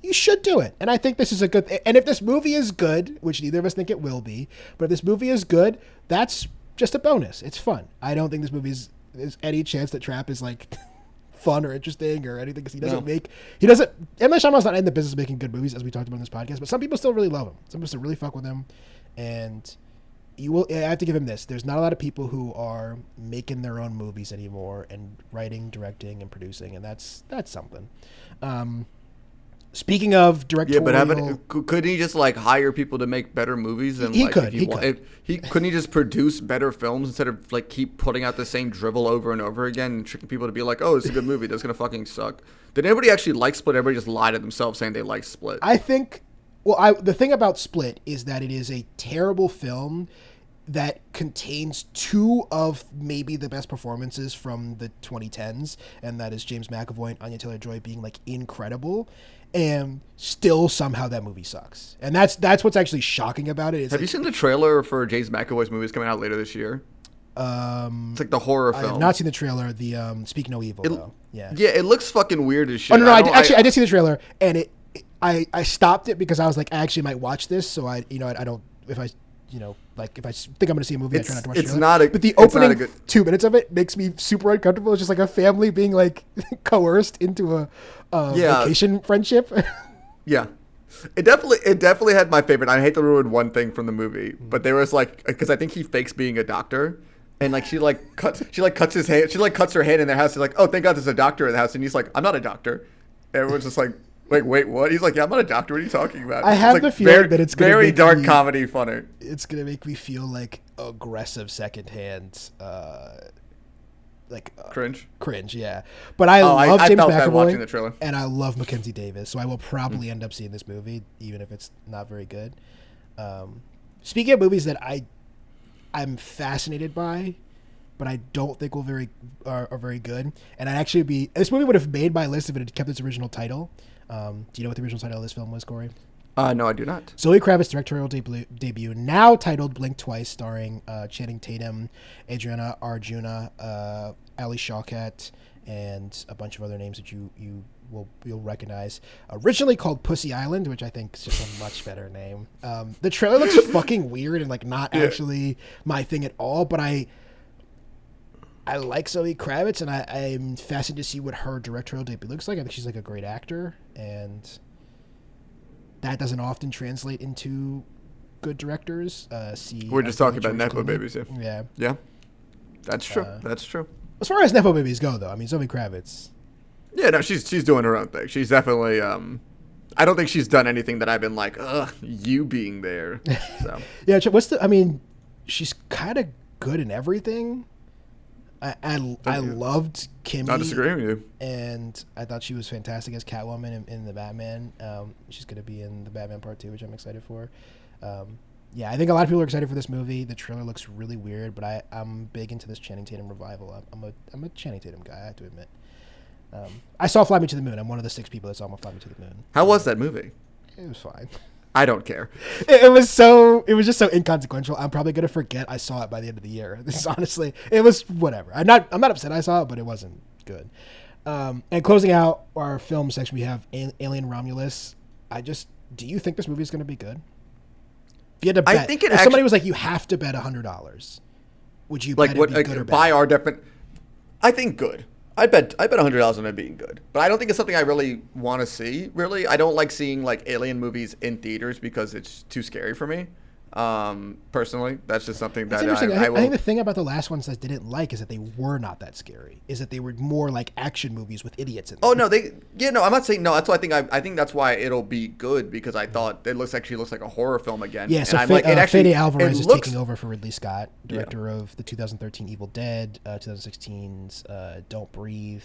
you should do it. And I think this is a good and if this movie is good, which neither of us think it will be, but if this movie is good, that's just a bonus. It's fun. I don't think this movie is any chance that Trap is like fun or interesting or anything, because he doesn't M. Night Shyamalan's not in the business of making good movies, as we talked about in this podcast, but some people still really love him. Some people still really fuck with him, and I have to give him this. There's not a lot of people who are making their own movies anymore and writing, directing, and producing, and that's something. Speaking of directorial... couldn't he just like hire people to make better movies? And he like, could. Couldn't he just produce better films instead of like keep putting out the same drivel over and over again and tricking people to be like, oh, it's a good movie that's gonna fucking suck? Did anybody actually like Split? Everybody just lied to themselves saying they like Split. I think... Well, the thing about Split is that it is a terrible film that contains two of maybe the best performances from the 2010s, and that is James McAvoy and Anya Taylor-Joy being like incredible, and still somehow that movie sucks. And that's what's actually shocking about it. Have you seen the trailer for James McAvoy's movie coming out later this year? It's like the horror film. I have not seen the trailer. The Speak No Evil, though. Yeah, it looks fucking weird as shit. Oh no, I did see the trailer, and I stopped it because I was like, I actually might watch this, so I don't, if I think I'm going to see a movie, I try not to watch it. But the opening 2 minutes of it makes me super uncomfortable. It's just like a family being like coerced into a vacation friendship. Yeah. It definitely had my favorite. I hate to ruin one thing from the movie, but there was like, because I think he fakes being a doctor, and like she cuts his hand, she like cuts her hand in their house. He's like, oh, thank God there's a doctor in the house, and he's like, I'm not a doctor. And everyone's just like, wait, what? He's like, yeah, I'm not a doctor. What are you talking about? I have the feeling that it's very dark comedy funny. It's gonna make me feel like aggressive secondhand, cringe. Yeah, but I love James McAvoy, and I love Mackenzie Davis, so I will probably end up seeing this movie, even if it's not very good. Speaking of movies that I'm fascinated by, but I don't think are very good, and this movie would have made my list if it had kept its original title. Do you know what the original title of this film was, Corey? No, I do not. Zoe Kravitz's directorial debut, now titled Blink Twice, starring Channing Tatum, Adriana Arjuna, Ali Shawkat, and a bunch of other names that you'll recognize. Originally called Pussy Island, which I think is just a much better name. The trailer looks fucking weird and like not actually my thing at all, but I like Zoe Kravitz, and I'm fascinated to see what her directorial debut looks like. I think she's like a great actor, and that doesn't often translate into good directors. We're just talking about Nepo babies, yeah. Yeah, that's true. That's true. As far as Nepo babies go, though, I mean, Zoe Kravitz. Yeah, no, she's doing her own thing. She's definitely. I don't think she's done anything that I've been like, ugh, you being there. So yeah, she's kind of good in everything. I loved Kimmy. Not disagreeing with you. And I thought she was fantastic as Catwoman in the Batman. She's going to be in the Batman Part 2, which I'm excited for. Yeah, I think a lot of people are excited for this movie. The trailer looks really weird, but I'm big into this Channing Tatum revival. I'm a Channing Tatum guy, I have to admit. I saw Fly Me to the Moon. I'm one of the 6 people that saw Fly Me to the Moon. How was that movie? It was fine. I don't care. It was just so inconsequential. I'm probably gonna forget I saw it by the end of the year. It was whatever. I'm not upset I saw it, but it wasn't good. And closing out our film section, we have Alien Romulus. Do you think this movie is gonna be good? If you had to bet, if somebody was like, you have to bet $100, would you bet it'd be good or bad? By our definition, I think good. I bet $100 on it being good, but I don't think it's something I really want to see. Really, I don't like seeing like alien movies in theaters because it's too scary for me. Personally, that's just something that I think the thing about the last ones that I didn't like is that they were not that scary. Is that they were more like action movies with idiots in them. Oh no, I'm not saying no. That's why I think that's why it'll be good, because I thought it looks like a horror film again. Yeah, so Fede Alvarez is taking over for Ridley Scott, director of the 2013 Evil Dead, 2016's Don't Breathe,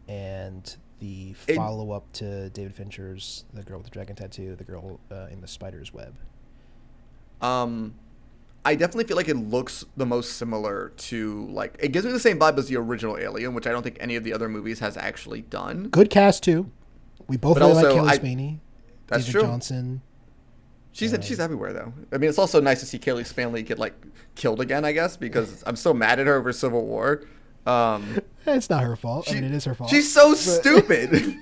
and the follow-up to David Fincher's The Girl with the Dragon Tattoo, The Girl in the Spider's Web. I definitely feel like it looks the most similar to, like, it gives me the same vibe as the original Alien, which I don't think any of the other movies has actually done. Good cast too. We both really like Kaylee Spaney. That's David true. Johnson. She's everywhere though. I mean, it's also nice to see Kaylee Spaney get like killed again, I guess, because I'm so mad at her over Civil War. It's not her fault. It is her fault. She's so stupid.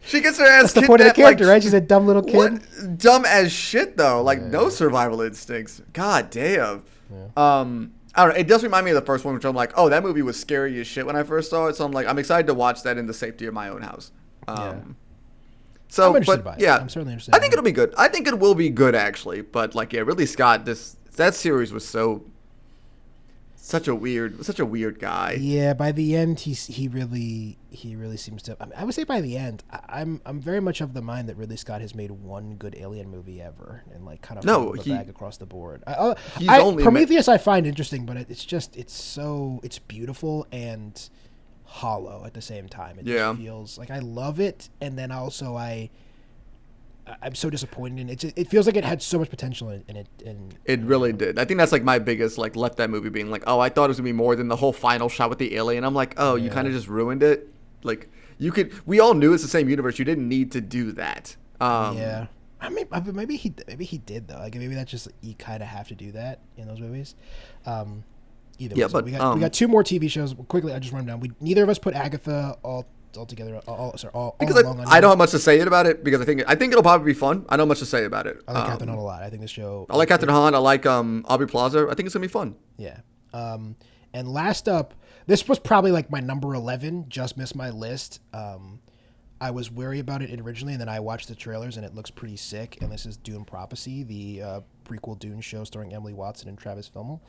She gets her ass. That's the point of the character, right? She's a dumb little kid. What? Dumb as shit though. Like no survival instincts. God damn. Yeah. I don't know. It does remind me of the first one, which I'm like, oh, that movie was scary as shit when I first saw it. So I'm like, I'm excited to watch that in the safety of my own house. So, I'm interested but by it. yeah, I'm certainly interested. I think it'll be good. I think it will be good actually. But like, yeah, Ridley Scott, that series was such a weird guy. Yeah, by the end, he really seems to. I would say by the end, I'm very much of the mind that Ridley Scott has made one good Alien movie ever, and like kind of the bag across the board. Prometheus I find interesting, but it's beautiful and hollow at the same time. It just feels like I love it, and then also I'm so disappointed in it. It feels like it had so much potential in it. It really did. I think that's like my biggest left that movie being like, oh, I thought it was gonna be more than the whole final shot with the alien. I'm like, oh, you kind of just ruined it. Like we all knew it's the same universe. You didn't need to do that. Yeah. I mean, maybe he did though. Like maybe that's just you kind of have to do that in those movies. Either way, but we got two more TV shows. Quickly, I just run down. Neither of us put Agatha all together. Because I don't have much to say about it because I think it'll probably be fun. I don't have much to say about it. I like Catherine Hahn a lot. I think this show. I like Catherine Hahn. I like Aubrey Plaza. I think it's gonna be fun. Yeah. And last up, this was probably like my number 11. Just missed my list. I was wary about it originally, and then I watched the trailers, and it looks pretty sick. And this is Dune Prophecy, the prequel Dune show starring Emily Watson and Travis Fimmel.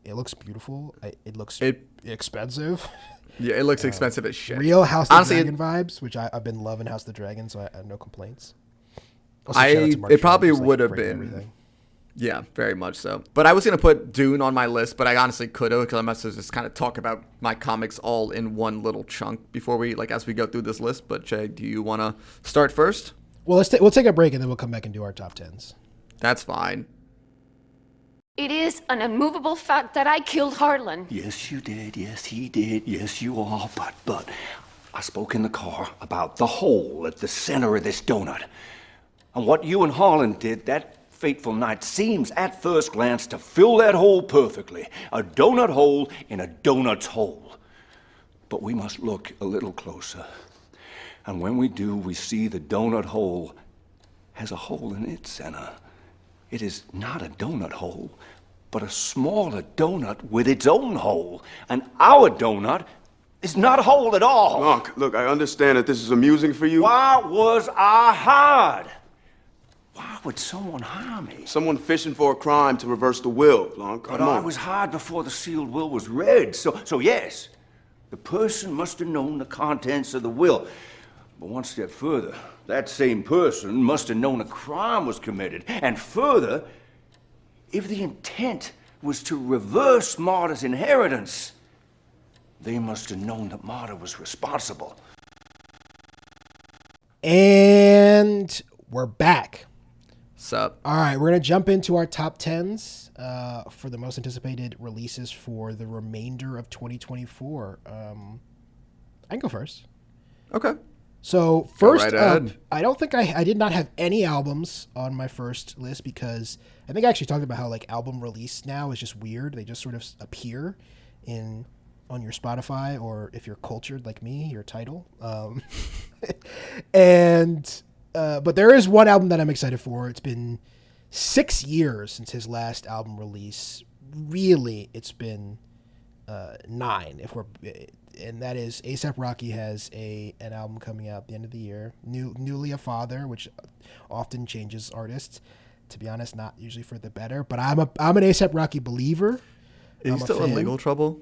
It looks beautiful. It looks expensive. Yeah, it looks expensive as shit. Real House of the Dragon vibes, which I've been loving House of the Dragon, so I have no complaints. Also, it probably would have been. Everything. Yeah, very much so. But I was going to put Dune on my list, but I honestly could have because I must have just kind of talk about my comics all in one little chunk before we, as we go through this list. But Che, do you want to start first? Well, we'll take a break and then we'll come back and do our top 10s. That's fine. It is an immovable fact that I killed Harlan. Yes, you did. Yes, he did. Yes, you are. But I spoke in the car about the hole at the center of this donut. And what you and Harlan did that fateful night seems at first glance to fill that hole perfectly. A donut hole in a donut's hole. But we must look a little closer. And when we do, we see the donut hole has a hole in its center. It is not a donut hole, but a smaller donut with its own hole. And our donut is not a hole at all. Look, I understand that this is amusing for you. Why was I hired? Why would someone hire me? Someone fishing for a crime to reverse the will, Blanc. But I was hired before the sealed will was read. So yes, the person must have known the contents of the will. But one step further, that same person must have known a crime was committed. And further, if the intent was to reverse Marta's inheritance, they must have known that Marta was responsible. And we're back. Sup? All right, we're going to jump into our top 10s for the most anticipated releases for the remainder of 2024. I can go first. Okay. So first up, I don't think I did not have any albums on my first list because I think I actually talked about how album release now is just weird. They just sort of appear on your Spotify, or if you're cultured like me, your title. But there is one album that I'm excited for. It's been 6 years since his last album release. Really, it's been 9 and that is A$AP Rocky has an album coming out at the end of the year. Newly a Father, which often changes artists. To be honest, not usually for the better. But I'm an A$AP Rocky believer. Is he still in legal trouble?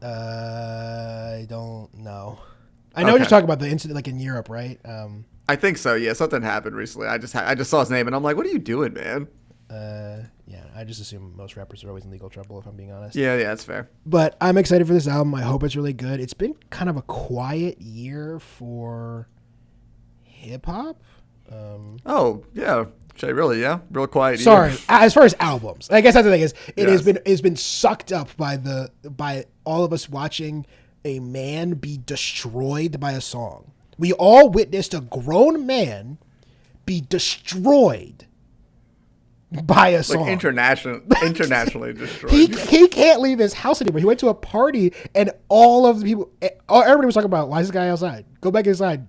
I don't know. I know you're talking about the incident in Europe, right? I think so. Yeah, something happened recently. I just saw his name and I'm like, what are you doing, man? Yeah, I just assume most rappers are always in legal trouble, if I'm being honest. Yeah, that's fair. But I'm excited for this album. I hope it's really good. It's been kind of a quiet year for hip hop. Oh yeah, Che, really? Yeah, real quiet. Sorry, Either. as far as albums, I guess that's the thing is Yes. it's been sucked up by all of us watching a man be destroyed by a song. We all witnessed a grown man be destroyed by a song. Like internationally destroyed. He can't leave his house anymore. He went to a party and all of the people, everybody was talking about, why is this guy outside? Go back inside.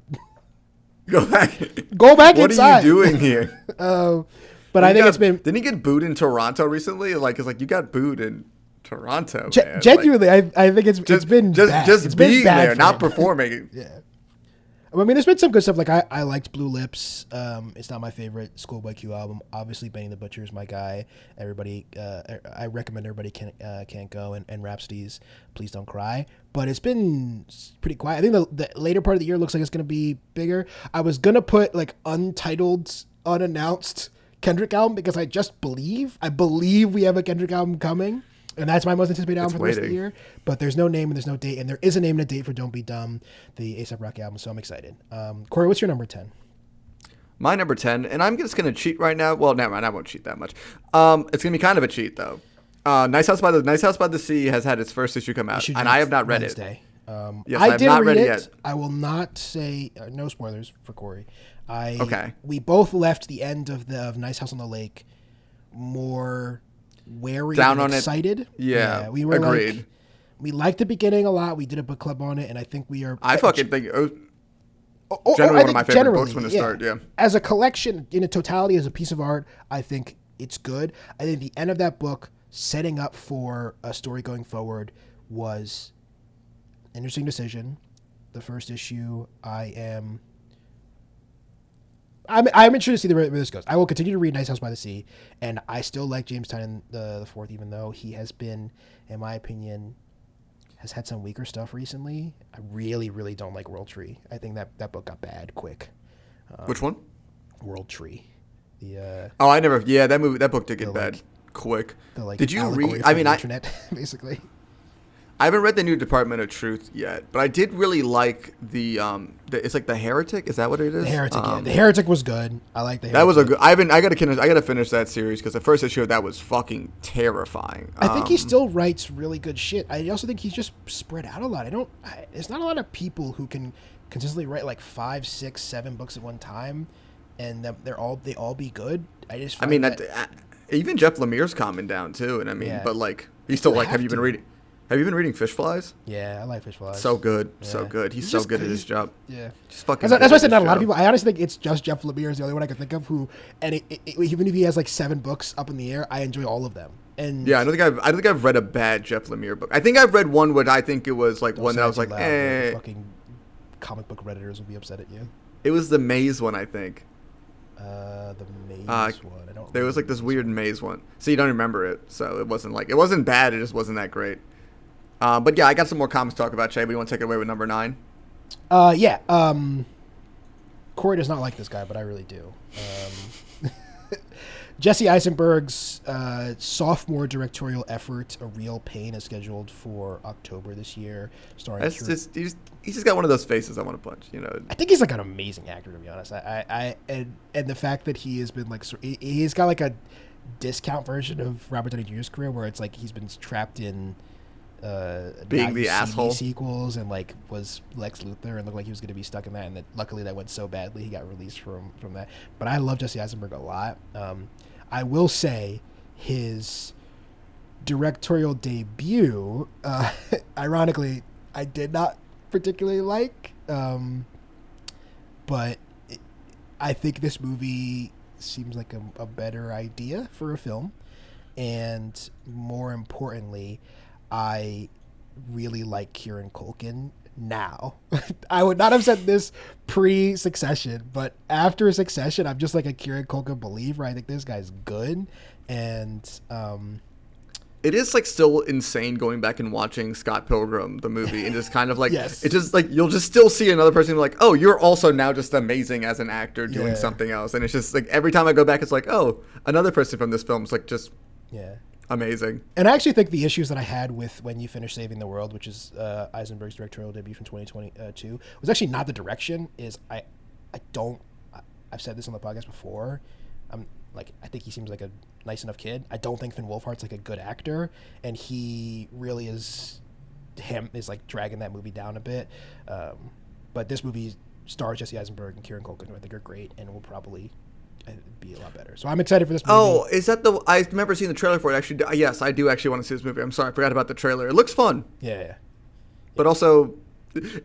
Go back. Go back what inside. What are you doing here? But I think it's been. Didn't he get booed in Toronto recently? Like, it's like, you got booed in Toronto. Man. Genuinely, I think it's been bad. Just it's been being bad there, for not him. performing. Yeah. I mean, there's been some good stuff. Like I liked Blue Lips. It's not my favorite Schoolboy Q album. Obviously, Benny the Butcher is my guy. Everybody, I recommend Everybody Can't Go and Rhapsodies Please Don't Cry. But it's been pretty quiet. I think the later part of the year looks like it's gonna be bigger. I was gonna put like untitled, unannounced Kendrick album because I believe we have a Kendrick album coming. And that's my most anticipated album for the rest of the year. But there's no name and there's no date. And there is a name and a date for Don't Be Dumb, the A$AP Rocky album. So I'm excited. Corey, what's your number 10? My number 10, and I'm just going to cheat right now. Well, never mind. I won't cheat that much. It's going to be kind of a cheat, though. Nice House by the Sea has had its first issue come out, and I have not read Wednesday. it. Yes, I have not read it yet. I will not say, no spoilers for Corey. Okay. We both left the end of Nice House on the Lake more wary down and on excited. It. Yeah, we were agreed. Like, we liked the beginning a lot. We did a book club on it, and I think we are. I fucking think generally one of my favorite books when it started. Yeah, as a collection, in a totality, as a piece of art, I think it's good. I think the end of that book, setting up for a story going forward, was an interesting decision. The first issue, I'm interested to see where this goes. I will continue to read Nice House by the Sea, and I still like James Tynion the fourth, even though he has been, in my opinion, has had some weaker stuff recently. I really, really don't like World Tree. I think that book got bad quick. Which one? World Tree. I never. Yeah, that book did get bad quick. Did you read? I mean, internet basically. I haven't read the new Department of Truth yet, but I did really like it's like The Heretic. Is that what it is? The Heretic. Yeah. The Heretic was good. I like The Heretic. That was a good. I gotta finish that series because the first issue of that was fucking terrifying. I think he still writes really good shit. I also think he's just spread out a lot. There's not a lot of people who can consistently write like 5, 6, 7 books at one time, and they all be good. Even Jeff Lemire's calming down too, and but like he's still like. Have you been reading Fish Flies? Yeah, I like Fish Flies. So good, so good. He's so good at his job. Yeah, just fucking. That's why I said not a lot of people. I honestly think it's just Jeff Lemire is the only one I can think of who, and even if he has like 7 books up in the air, I enjoy all of them. And yeah, I don't think I've read a bad Jeff Lemire book. I think I've read one where I think it was like one that I was like, eh. Fucking comic book redditors will be upset at you. It was the Maze one, I think. The Maze one. I don't. There was like this weird Maze one. So you don't remember it. So it wasn't bad. It just wasn't that great. But yeah, I got some more comics to talk about, Che. But you want to take it away with number 9? Yeah. Corey does not like this guy, but I really do. Jesse Eisenberg's sophomore directorial effort, A Real Pain, is scheduled for October this year. Starring he's just got one of those faces I want to punch. You know. I think he's like an amazing actor, to be honest. And the fact that he has been like he's got like a discount version of Robert Downey Jr.'s career, where it's like he's been trapped in being the asshole sequels and like was Lex Luthor and looked like he was going to be stuck in that, and that luckily that went so badly he got released from that. But I love Jesse Eisenberg a lot. I will say his directorial debut, ironically, I did not particularly like, but I think this movie seems like a better idea for a film, and more importantly, I really like Kieran Culkin now. I would not have said this pre-Succession, but after Succession, I'm just like a Kieran Culkin believer. I think this guy's good, and it is like still insane going back and watching Scott Pilgrim the movie and just kind of like yes. It's just like you'll just still see another person like, oh, you're also now just amazing as an actor doing something else, and it's just like every time I go back, it's like, oh, another person from this film is like just amazing. And I actually think the issues that I had with When You Finish Saving the World, which is Eisenberg's directorial debut from 2022, was actually not the direction. Is I don't I've said this on the podcast before. I think he seems like a nice enough kid. I don't think Finn Wolfhard's like a good actor, and he really is like dragging that movie down a bit. But this movie stars Jesse Eisenberg and Kieran Culkin, who I think are great, and will probably be a lot better. So I'm excited for this movie. Oh, is that I remember seeing the trailer for it. Actually, yes, I do actually want to see this movie. I'm sorry, I forgot about the trailer. It looks fun. Yeah. But also,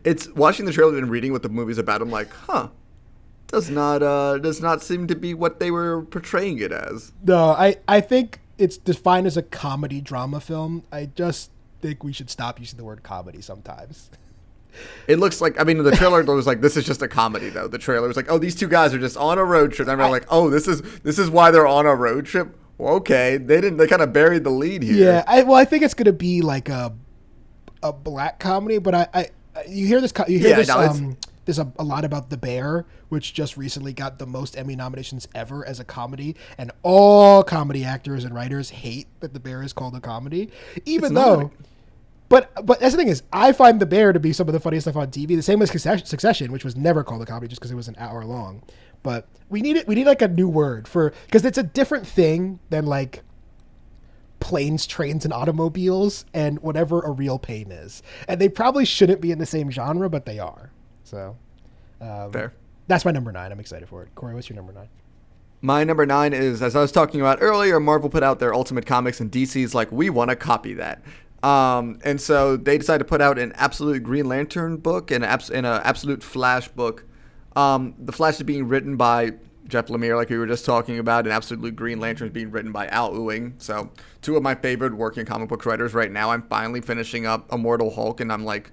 it's watching the trailer and reading what the movie's about. I'm like, does not seem to be what they were portraying it as. No, I think it's defined as a comedy drama film. I just think we should stop using the word comedy sometimes. It looks like, I mean, the trailer was like, this is just a comedy, though. The trailer was like, oh, these two guys are just on a road trip. And I'm like, oh, this is why they're on a road trip. Well, okay, they kind of buried the lead here. Yeah, I think it's gonna be like a black comedy, but you hear this. There's a lot about The Bear, which just recently got the most Emmy nominations ever as a comedy, and all comedy actors and writers hate that The Bear is called a comedy, even though. But that's the thing is, I find The Bear to be some of the funniest stuff on TV. The same as Succession, which was never called a comedy just because it was an hour long. But we need like a new word because it's a different thing than like planes, trains, and automobiles and whatever a real pain is. And they probably shouldn't be in the same genre, but they are. So fair. That's my number 9. I'm excited for it. Corey, what's your number 9? My number 9 is, as I was talking about earlier, Marvel put out their Ultimate Comics, and DC's like, we want to copy that. And so they decided to put out an Absolute Green Lantern book and an Absolute Flash book. The Flash is being written by Jeff Lemire, like we were just talking about, and Absolute Green Lantern is being written by Al Ewing. So 2 of my favorite working comic book writers right now. I'm finally finishing up Immortal Hulk, and I'm like,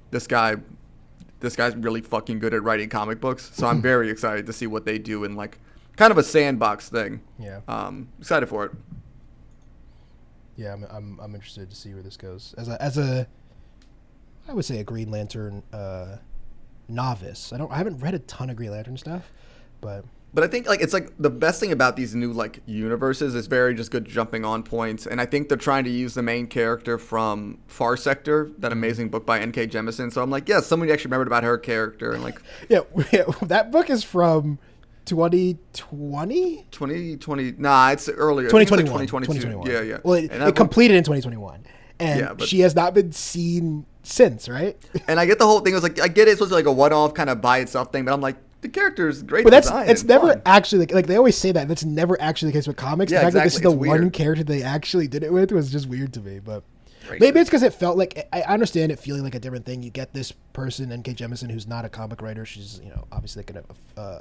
this guy's really fucking good at writing comic books. So I'm very excited to see what they do in like kind of a sandbox thing. Yeah. Excited for it. Yeah, I'm interested to see where this goes. As a I would say a Green Lantern novice. I haven't read a ton of Green Lantern stuff, but I think like it's like the best thing about these new like universes is very just good jumping on points, and I think they're trying to use the main character from Far Sector, that amazing book by N.K. Jemisin. So I'm like, yes, somebody actually remembered about her character, and like yeah, that book is from 2020? 2020. Nah, it's earlier. 2021. Like 2022. Yeah. Well, it completed in 2021. And she has not been seen since, right? And I get the whole thing. It was like, I get it's supposed to be like a one-off kind of by itself thing, but I'm like, the character is great. But it's never actually, like they always say that, that's never actually the case with comics. Yeah, the fact that this is the weird. one character they actually did it with was just weird to me. But maybe it's because it felt like, I understand it feeling like a different thing. You get this person, N.K. Jemisin, who's not a comic writer. She's, obviously like an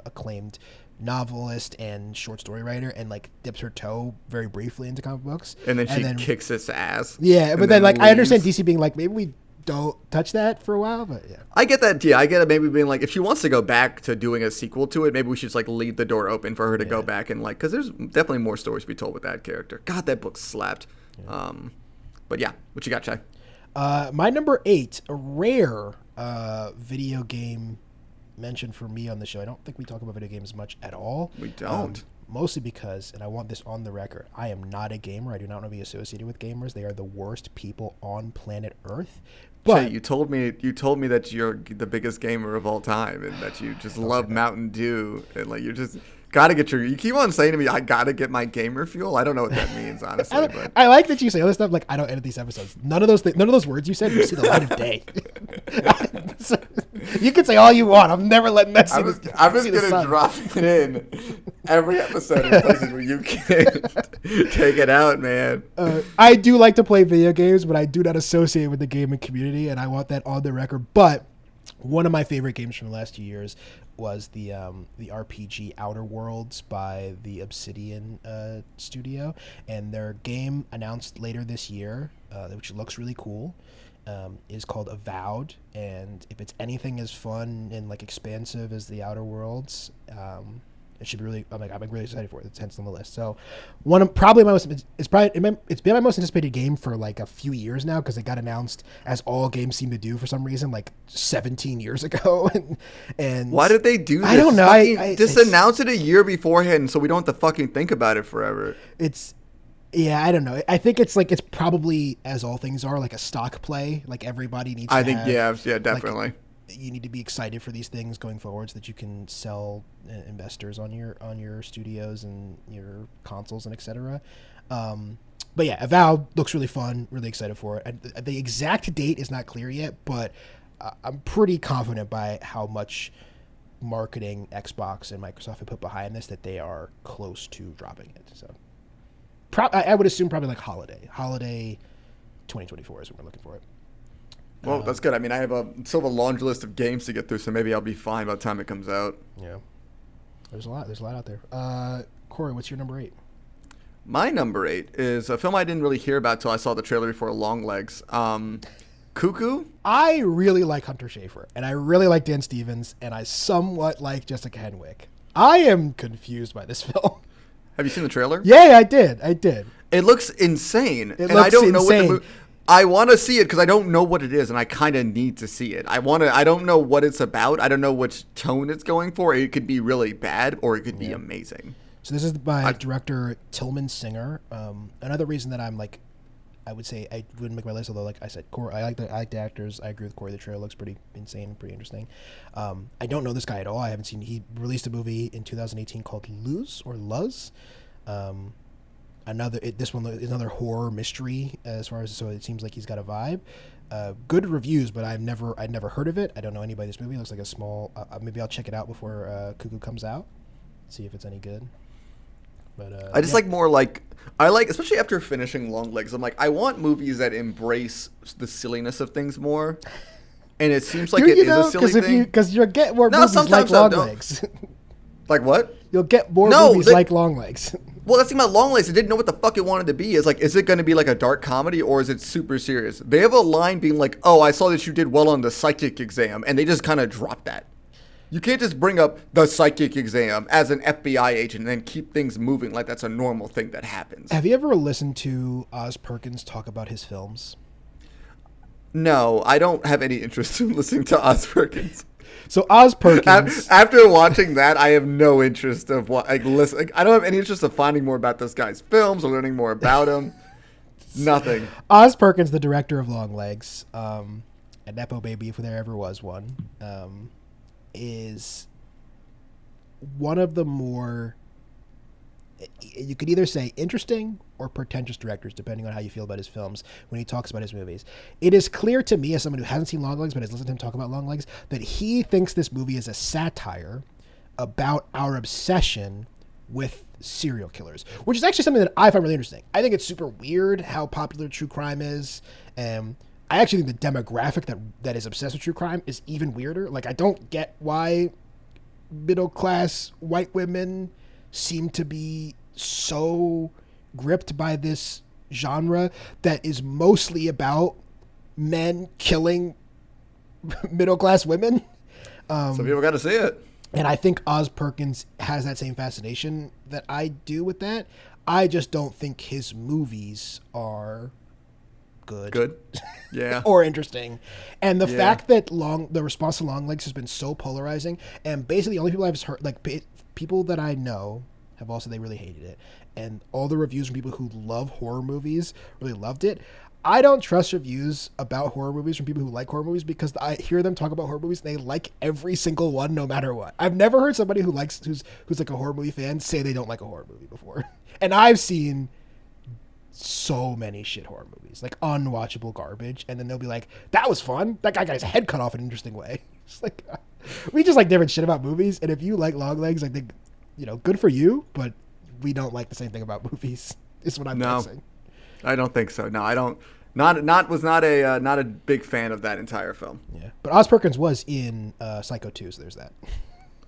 acclaimed novelist and short story writer, and like dips her toe very briefly into comic books. And then she kicks its ass. Yeah, but then like leaves. I understand DC being like, maybe we don't touch that for a while, but yeah. I get that. Yeah, I get it. Maybe being like, if she wants to go back to doing a sequel to it, maybe we should just like leave the door open for her to go back and like, because there's definitely more stories to be told with that character. God, that book slapped. Yeah. But yeah, what you got, Che? My number 8, a rare video game mention for me on the show. I don't think we talk about video games much at all. We don't. Mostly because, and I want this on the record, I am not a gamer. I do not want to be associated with gamers. They are the worst people on planet Earth. But Che, you told me that you're the biggest gamer of all time, and that you just love Mountain Dew, and like you're just gotta get you keep on saying to me, I gotta get my gamer fuel. I don't know what that means, honestly. But I like that you say all this stuff. Like, I don't edit these episodes. None of those words you said will see the light of day. So, you can say all you want. I'm never letting that see I'm just gonna drop it in every episode in places where you can take it out, man. I do like to play video games, but I do not associate with the gaming community, and I want that on the record. But one of my favorite games from the last 2 years was the RPG Outer Worlds by the Obsidian studio, and their game announced later this year, which looks really cool, is called Avowed. And if it's anything as fun and like expansive as the Outer Worlds, it should be really. I'm really excited for it. It's hence on the list. So, it's been my most anticipated game for like a few years now, because it got announced, as all games seem to do for some reason, like 17 years ago. and why did they do this? I don't know. Just announce it a year beforehand so we don't have to fucking think about it forever. I don't know. I think it's probably, as all things are, like a stock play. Like everybody needs. Yeah, definitely. you need to be excited for these things going forward so that you can sell investors on your studios and your consoles and etc. But yeah, Avowed looks really fun. Really excited for it. And the exact date is not clear yet, but I'm pretty confident by how much marketing Xbox and Microsoft have put behind this that they are close to dropping it. So I would assume probably like holiday 2024 is when we're looking for it. Well, that's good. I mean, I have a laundry list of games to get through, so maybe I'll be fine by the time it comes out. Yeah, there's a lot out there. Corey, what's your number 8? My number 8 is a film I didn't really hear about till I saw the trailer before Longlegs. Cuckoo. I really like Hunter Schafer, and I really like Dan Stevens, and I somewhat like Jessica Henwick. I am confused by this film. Have you seen the trailer? Yeah, I did. It looks insane. It looks insane. I want to see it because I don't know what it is, and I kind of need to see it. I don't know what it's about. I don't know which tone it's going for. It could be really bad, or it could be amazing. So this is by director Tillman Singer. Another reason that I'm like, I would say I wouldn't make my list, although like I said, I like the actors. I agree with Corey. The trailer looks pretty insane, pretty interesting. I don't know this guy at all. I haven't seen. He released a movie in 2018 called Luz. This one is another horror mystery so it seems like he's got a vibe. Good reviews, but I'd never heard of it. I don't know anybody in this movie. It looks like a small. Maybe I'll check it out before Cuckoo comes out. See if it's any good. But I just like more like especially after finishing Longlegs. I'm like I want movies that embrace the silliness of things more. And it seems like it is a silly thing. Because you'll get more movies like Longlegs. Like what? You'll get more movies like Longlegs. Well, that's the thing about Longlegs. I didn't know what the fuck it wanted to be. Is it going to be like a dark comedy or is it super serious? They have a line being like, "Oh, I saw that you did well on the psychic exam," and they just kind of drop that. You can't just bring up the psychic exam as an FBI agent and then keep things moving like that's a normal thing that happens. Have you ever listened to Oz Perkins talk about his films? No, I don't have any interest in listening to Oz Perkins. So Oz Perkins. After watching that, I have no interest of I don't have any interest of finding more about this guy's films or learning more about him. Nothing. Oz Perkins, the director of Longlegs, a nepo baby if there ever was one, is one of the more, you could either say interesting or pretentious directors, depending on how you feel about his films when he talks about his movies. It is clear to me, as someone who hasn't seen Longlegs but has listened to him talk about Longlegs, that he thinks this movie is a satire about our obsession with serial killers, which is actually something that I find really interesting. I think it's super weird how popular true crime is. I actually think the demographic that is obsessed with true crime is even weirder. Like, I don't get why middle-class white women seem to be so gripped by this genre that is mostly about men killing middle-class women. Some people got to see it. And I think Oz Perkins has that same fascination that I do with that. I just don't think his movies are good. Yeah. or interesting. And the fact that the response to Longlegs has been so polarizing, and basically the only people I've heard, like people that I know have also, they really hated it. And all the reviews from people who love horror movies really loved it. I don't trust reviews about horror movies from people who like horror movies because I hear them talk about horror movies and they like every single one no matter what. I've never heard somebody who's like a horror movie fan say they don't like a horror movie before. And I've seen so many shit horror movies, like unwatchable garbage, and then they'll be like, that was fun. That guy got his head cut off in an interesting way. It's like, we just like different shit about movies, and if you like Longlegs, I think, good for you, but we don't like the same thing about movies, is what I'm guessing. I don't think so. No, I don't. Not a big fan of that entire film. Yeah, but Oz Perkins was in Psycho 2, so there's that.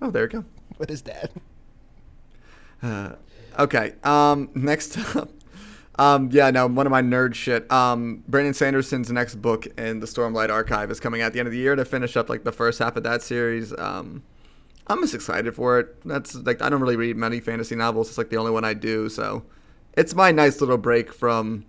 Oh, there you go. With his dad. Okay. Next up. One of my nerd shit. Brandon Sanderson's next book in the Stormlight Archive is coming out at the end of the year to finish up like the first half of that series. I'm just excited for it. That's like, I don't really read many fantasy novels. It's like the only one I do, so it's my nice little break from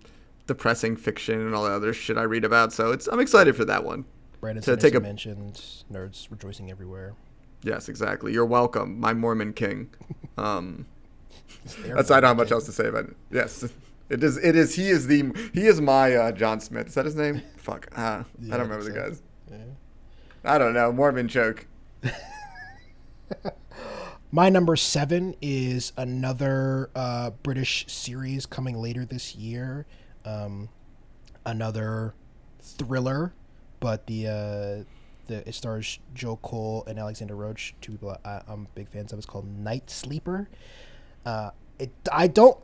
depressing fiction and all the other shit I read about. So I'm excited for that one. Brandon Sanderson mentioned nerds rejoicing everywhere. Yes, exactly. You're welcome, my Mormon king. That's I don't have much else to say about it. Yes, it is. He is my John Smith. Is that his name? Fuck. I don't remember the guys. I don't know, Mormon joke. My number 7 is another British series coming later this year. Another thriller, but it stars Joe Cole and Alexander Roach, two people I'm big fans of. It's called Night Sleeper. I don't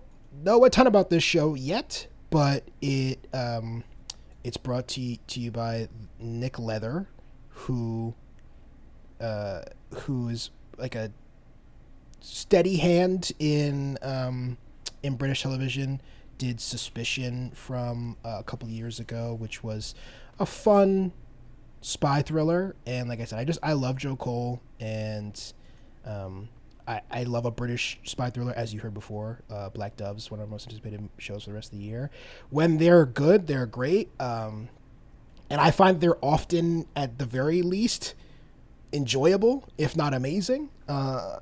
know a ton about this show yet, but it's brought to you by Nick Leather, who is like a steady hand in British television. Did Suspicion from a couple years ago, which was a fun spy thriller. And like I said, I love Joe Cole, and I love a British spy thriller, as you heard before. Black Dove's one of our most anticipated shows for the rest of the year. When they're good, they're great. And I find they're often, at the very least, enjoyable, if not amazing.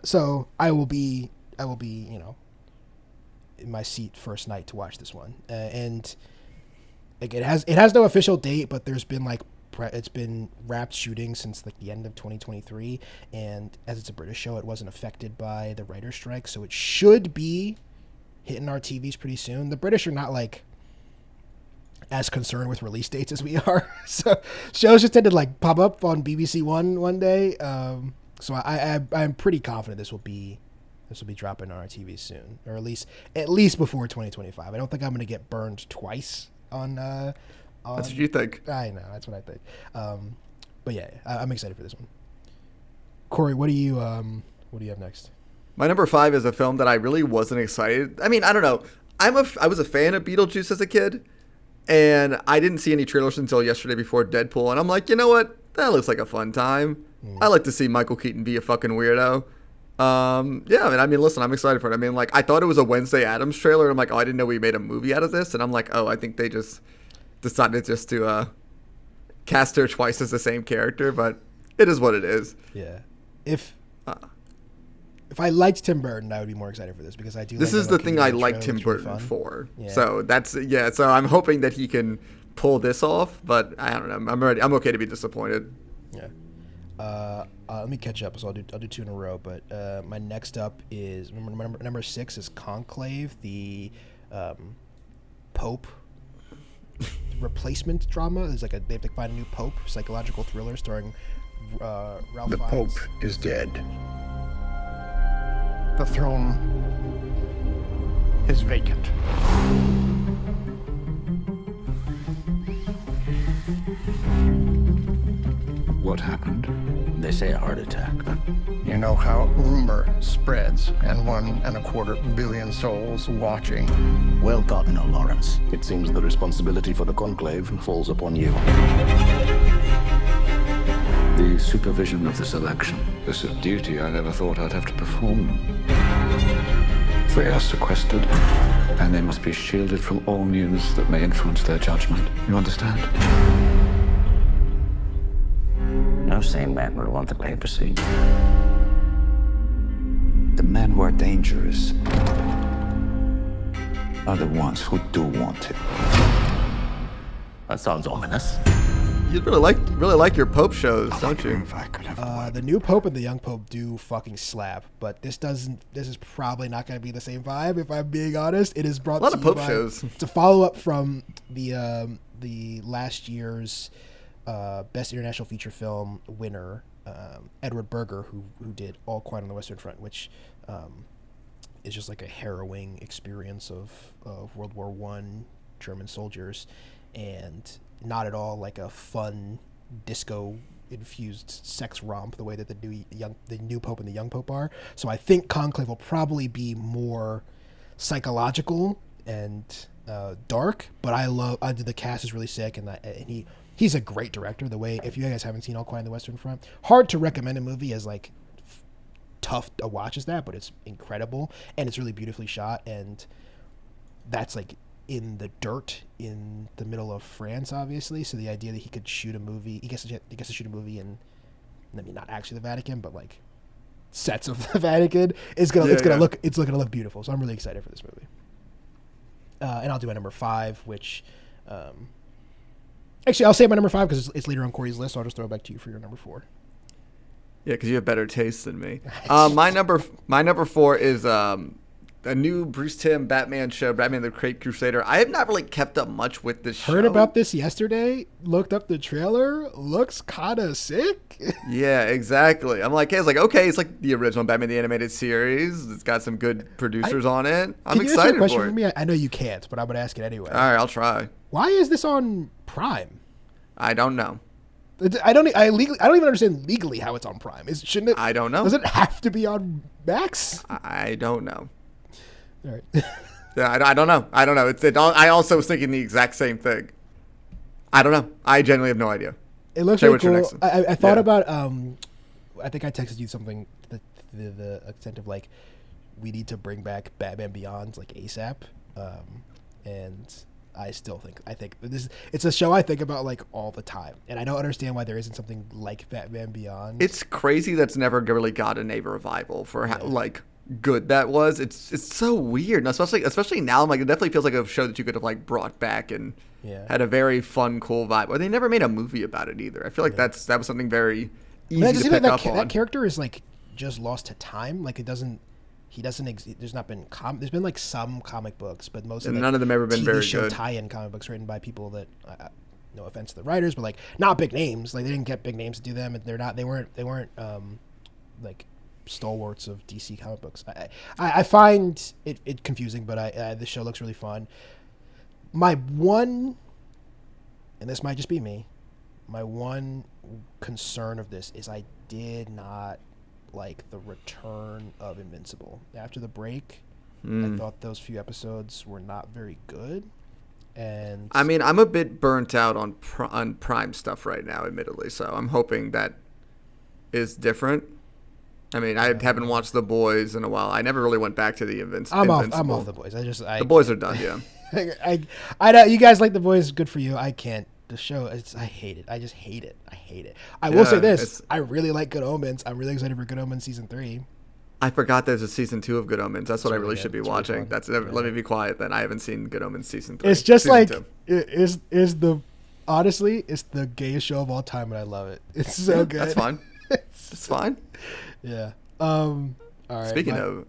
So I will be, in my seat first night to watch this one. And like it has no official date, but there's been it's been wrapped shooting since like the end of 2023, and as it's a British show, it wasn't affected by the writer's strike, so it should be hitting our TVs pretty soon. The British are not like as concerned with release dates as we are, so shows just tend to like pop up on BBC one day. So I'm pretty confident this will be dropping on our TVs soon, or at least before 2025. I don't think I'm going to get burned twice on. That's what you think. I know, that's what I think. But yeah, I'm excited for this one. Corey, what do you have next? My number 5 is a film that I really wasn't excited. I mean, I don't know. I was a fan of Beetlejuice as a kid, and I didn't see any trailers until yesterday before Deadpool, and I'm like, you know what? That looks like a fun time. I like to see Michael Keaton be a fucking weirdo. Yeah, I mean, listen, I'm excited for it. I mean, like, I thought it was a Wednesday Addams trailer, and I'm like, oh, I didn't know we made a movie out of this, and I'm like, oh, I think they just decided just to cast her twice as the same character, but it is what it is. Yeah. If I liked Tim Burton, I would be more excited for this, because I do. This is the thing I like Tim Burton for. Yeah. So so I'm hoping that he can pull this off, but I don't know. I'm okay to be disappointed. Yeah. Let me catch up. So I'll do 2 in a row. But my next up is number 6 is Conclave, the Pope replacement drama. It's like they have to find a new Pope, psychological thriller starring Ralph Fiennes. The Pope is dead. The throne is vacant. What happened? They say a heart attack. You know how rumor spreads, and 1.25 billion souls watching. Well gotten, no, Lawrence. It seems the responsibility for the conclave falls upon you. The supervision of this election is a duty I never thought I'd have to perform. They are sequestered, and they must be shielded from all news that may influence their judgment. You understand? No sane man would want the papacy. The men who are dangerous are the ones who do want it. That sounds ominous. You really like your Pope shows, don't you? If I could have The new Pope and the young Pope do fucking slap, but this is probably not going to be the same vibe, if I'm being honest. It is brought a lot to of you Pope by, shows. It's a follow-up from the last year's Best International Feature Film winner, Edward Berger, who did All Quiet on the Western Front, which is just like a harrowing experience of World War I German soldiers, and not at all like a fun disco infused sex romp the way that the new Pope and the young Pope are. So I think Conclave will probably be more psychological and dark, but the cast is really sick, and he's a great director. The way, if you guys haven't seen All Quiet on the Western Front, hard to recommend a movie as like tough to watch as that, but it's incredible, and it's really beautifully shot, and that's like in the dirt in the middle of France, obviously. So the idea that he could shoot a movie, he gets to shoot a movie in, I mean, not actually the Vatican, but like sets of the Vatican, it's gonna look beautiful. So I'm really excited for this movie. And I'll do my number 5, which Actually, I'll say my number 5 because it's later on Corey's list. So I'll just throw it back to you for your number 4. Yeah, because you have better taste than me. My number 4 is a new Bruce Timm Batman show, Batman the Caped Crusader. I have not really kept up much with this show. Heard about this yesterday, looked up the trailer, looks kind of sick. Yeah, exactly. I'm like, hey, it's like the original Batman the Animated Series. It's got some good producers on it. I'm excited for it. For me? I know you can't, but I'm going to ask it anyway. All right, I'll try. Why is this on Prime? I don't know. I don't even understand legally how it's on Prime. Shouldn't it? I don't know. Does it have to be on Max? I don't know. All right. Yeah, I don't know. I also was thinking the exact same thing. I don't know. I genuinely have no idea. It looks really cool. I thought about. I think I texted you something to the extent of like, we need to bring back Batman Beyond like ASAP, and I think it's a show I think about like all the time, and I don't understand why there isn't something like Batman Beyond. It's crazy that's never really gotten a revival for how like good that was. It's so weird, and especially now. I'm like, it definitely feels like a show that you could have like brought back and had a very fun, cool vibe. Or they never made a movie about it either. I feel like that was something very easy to pick up on. That character is like just lost to time. Like he doesn't exist. There's not been there's been like some comic books, but most of none of them ever been TV very show good. Tie-in comic books written by people that no offense to the writers, but like not big names. Like they didn't get big names to do them, and they weren't like stalwarts of DC comic books. I find it confusing, but this show looks really fun. My one, and this might just be me, my one concern of this is I did not like the return of Invincible. After the break, I thought those few episodes were not very good. And I mean, I'm a bit burnt out on Prime stuff right now, admittedly, so I'm hoping that is different. I mean, I haven't watched The Boys in a while. I never really went back to the Invincible. I'm off The Boys. The Boys are done, yeah. I know you guys like The Boys. Good for you. I can't. The show, I hate it. I just hate it. I hate it. I will say this. I really like Good Omens. I'm really excited for Good Omens season 3. I forgot there's a season 2 of Good Omens. That's what I really should be watching. Really Let me be quiet then. I haven't seen Good Omens season 3. It's just like honestly, it's the gayest show of all time, and I love it. It's so good. That's fine. It's fine. Yeah. All right. Speaking of,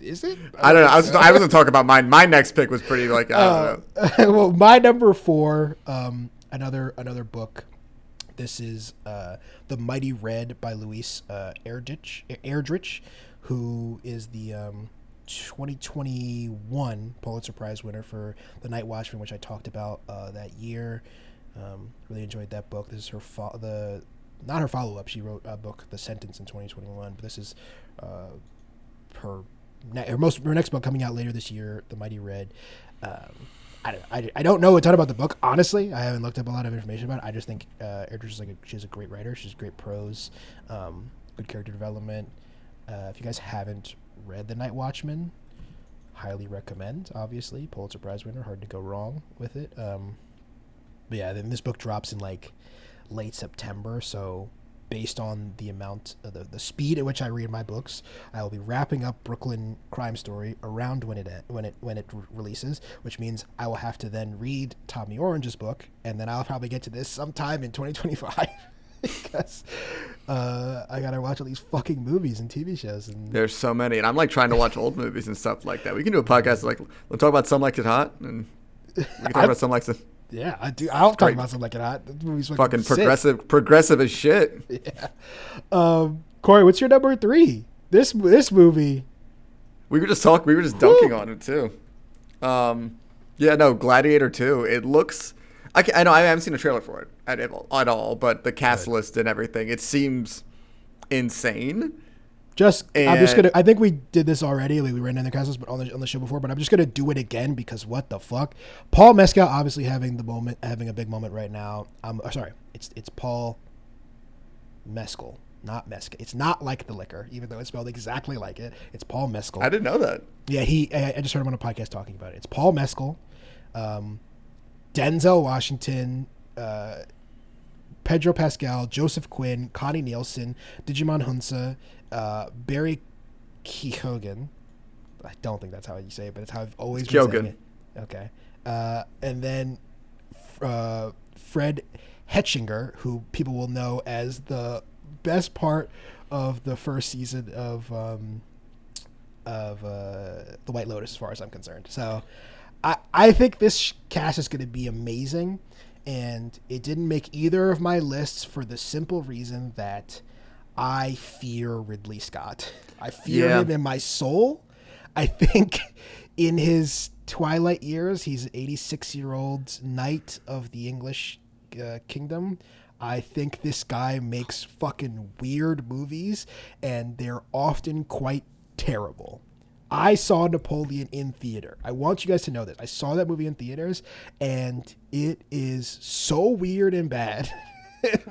is it? I don't know. I wasn't talking about mine. My next pick was pretty like I don't know. Well, my number 4, another book. This is The Mighty Red by Luis Erdrich, who is the 2021 Pulitzer Prize winner for The Night Watchman, which I talked about that year. Really enjoyed that book. This is not her follow-up. She wrote a book, The Sentence, in 2021, but this is her next book coming out later this year, The Mighty Red. I don't know a ton about the book, honestly. I haven't looked up a lot of information about it. I just think Erdrich is she's a great writer. She's great prose, good character development. If you guys haven't read The Night Watchman, highly recommend. Obviously, Pulitzer Prize winner, hard to go wrong with it. But yeah, then this book drops in like late September, so based on the amount of the speed at which I read my books, I will be wrapping up Brooklyn Crime Story around when it releases, which means I will have to then read Tommy Orange's book, and then I'll probably get to this sometime in 2025 because I gotta watch all these fucking movies and TV shows. And there's so many, and I'm like trying to watch old movies and stuff like that. We can do a podcast like we'll talk about Some Like It Hot, and we can talk about Some Like It. Yeah, I do. I'll talk about Some Like It Hot. That movie's fucking progressive as shit. Yeah. Corey, what's your number 3? This movie. We were just dunking on it too. Yeah, no, Gladiator 2. It looks. I know I haven't seen a trailer for it at all, but the cast list and everything, it seems insane. I think we did this already. Like we ran down the cast list, but on the show before. But I'm just gonna do it again because what the fuck? Paul Mescal obviously having a big moment right now. Sorry, it's Paul Mescal, not Mescal. It's not like the liquor, even though it's spelled exactly like it. It's Paul Mescal. I didn't know that. Yeah, I just heard him on a podcast talking about it. It's Paul Mescal, Denzel Washington, Pedro Pascal, Joseph Quinn, Connie Nielsen, Digimon Hunsa, Barry Keoghan. I don't think that's how you say it, but it's how I've always been saying it. Okay. And then Fred Hetchinger, who people will know as the best part of the first season of The White Lotus, as far as I'm concerned. So I think this cast is going to be amazing, and it didn't make either of my lists for the simple reason that I fear Ridley Scott. I fear him in my soul. I think in his twilight years, he's an 86-year-old knight of the English kingdom. I think this guy makes fucking weird movies, and they're often quite terrible. I saw Napoleon in theater. I want you guys to know this. I saw that movie in theaters, and it is so weird and bad.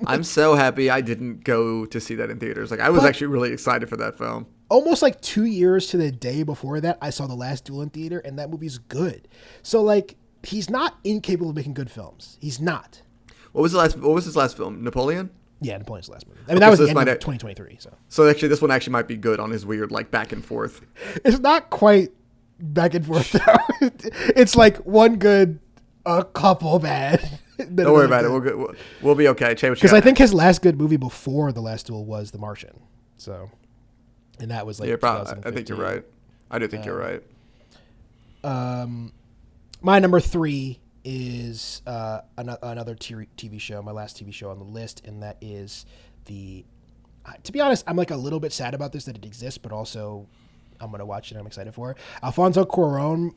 I'm so happy I didn't go to see that in theaters. Like, I was actually really excited for that film. Almost like 2 years to the day before that, I saw The Last Duel in theater, and that movie's good. So, like, he's not incapable of making good films. He's not. What was his last film? Napoleon? Yeah, Napoleon's the last movie. I mean, that was the end of 2023. So actually, this one actually might be good on his weird, like, back and forth. It's not quite back and forth, though. It's like one good, a couple bad. Don't worry about it. We'll be okay. Because I think his last good movie before The Last Duel was The Martian. So, and that was like, yeah, probably. I think you're right. I do think you're right. My number 3 is another TV show, my last TV show on the list, and that is to be honest, I'm like a little bit sad about this, that it exists, but also I'm going to watch it. I'm excited for it. Alfonso Cuarón,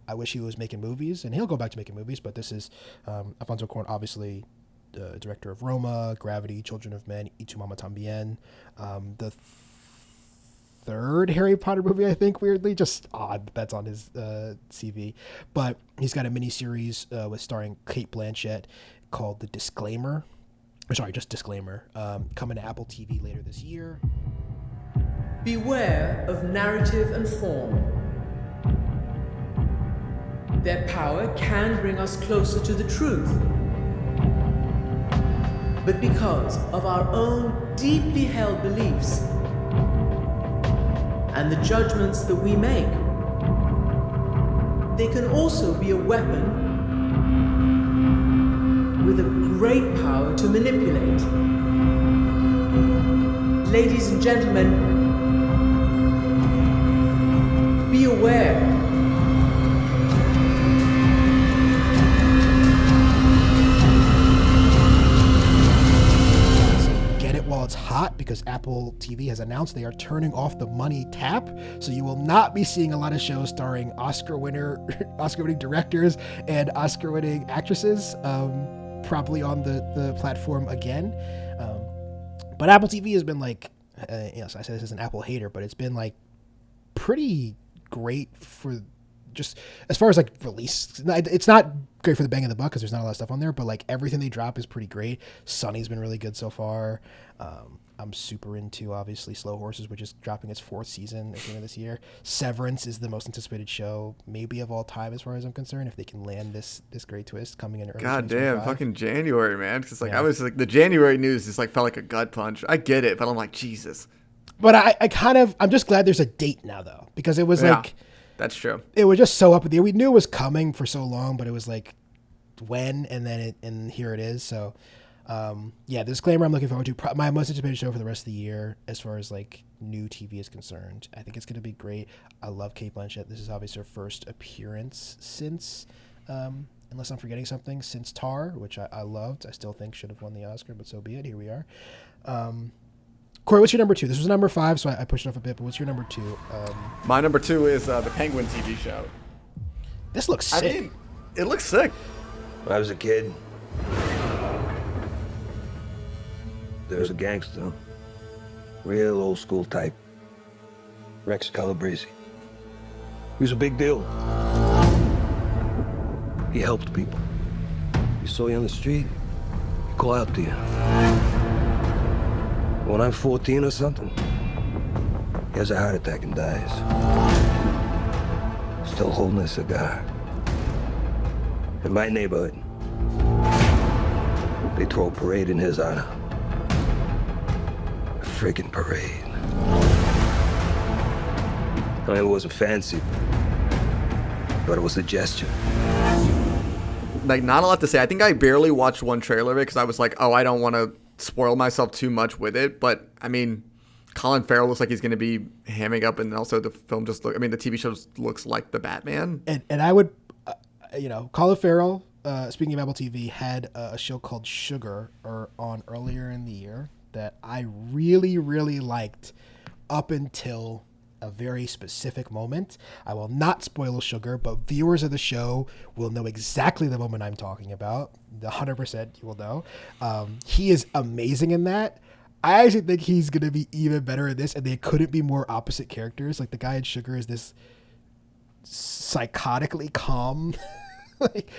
I wish he was making movies, and he'll go back to making movies, but this is Alfonso Cuarón, obviously the director of Roma, Gravity, Children of Men, Y Tu Mama Tambien, the third Harry Potter movie, I think, weirdly, just odd that's on his CV, but he's got a miniseries with starring Cate Blanchett called The Disclaimer, just Disclaimer, coming to Apple TV later this year. Beware of narrative and form. Their power can bring us closer to the truth, but because of our own deeply held beliefs and the judgments that we make, they can also be a weapon with a great power to manipulate. Ladies and gentlemen, be aware. Get it while it's hot, because Apple TV has announced they are turning off the money tap, so you will not be seeing a lot of shows starring Oscar-winning directors and Oscar-winning actresses probably on the platform again. But Apple TV has been like, yes, I say this as an Apple hater, but it's been like pretty great for just as far as like release. It's not great for the bang of the buck because there's not a lot of stuff on there, but like everything they drop is pretty great. Sunny's been really good so far. I'm super into, obviously, Slow Horses, which is dropping its 4th season at the end of this year. Severance is the most anticipated show maybe of all time as far as I'm concerned, if they can land this great twist coming in early. God damn, fucking January, man. Because I was like, the January news just like felt like a gut punch. I get it, but I'm like, Jesus. But I'm just glad there's a date now, though, because it was like, that's true. It was just so up in the air. We knew it was coming for so long, but it was like, when, and then and here it is. So, the Disclaimer I'm looking forward to. My most anticipated show for the rest of the year, as far as like new TV is concerned. I think it's going to be great. I love Cate Blanchett. This is obviously her first appearance since, unless I'm forgetting something, since Tar, which I loved. I still think should have won the Oscar, but so be it. Here we are. Cory, what's your number 2? This was number 5, so I pushed it off a bit, but what's your number 2? My number 2 is the Penguin TV show. This looks sick. I mean, it looks sick. When I was a kid, there was a gangster, real old school type, Rex Calabrese. He was a big deal. He helped people. You saw you on the street, he'd call out to you. When I'm 14 or something, he has a heart attack and dies. Still holding a cigar. In my neighborhood, they throw a parade in his honor. A friggin' parade. I mean, it wasn't fancy. but it was a gesture. Like, not a lot to say. I think I barely watched one trailer of it because I was like, oh, I don't want to spoil myself too much with it. But, I mean, Colin Farrell looks like he's going to be hamming up, and also the film the TV show looks like the Batman. And I would, Colin Farrell, speaking of Apple TV, had a show called Sugar on earlier in the year that I really, really liked up until a very specific moment. I will not spoil Sugar, but viewers of the show will know exactly the moment I'm talking about. The 100% you will know. He is amazing in that. I actually think he's going to be even better in this, and they couldn't be more opposite characters. Like, the guy in Sugar is this psychotically calm like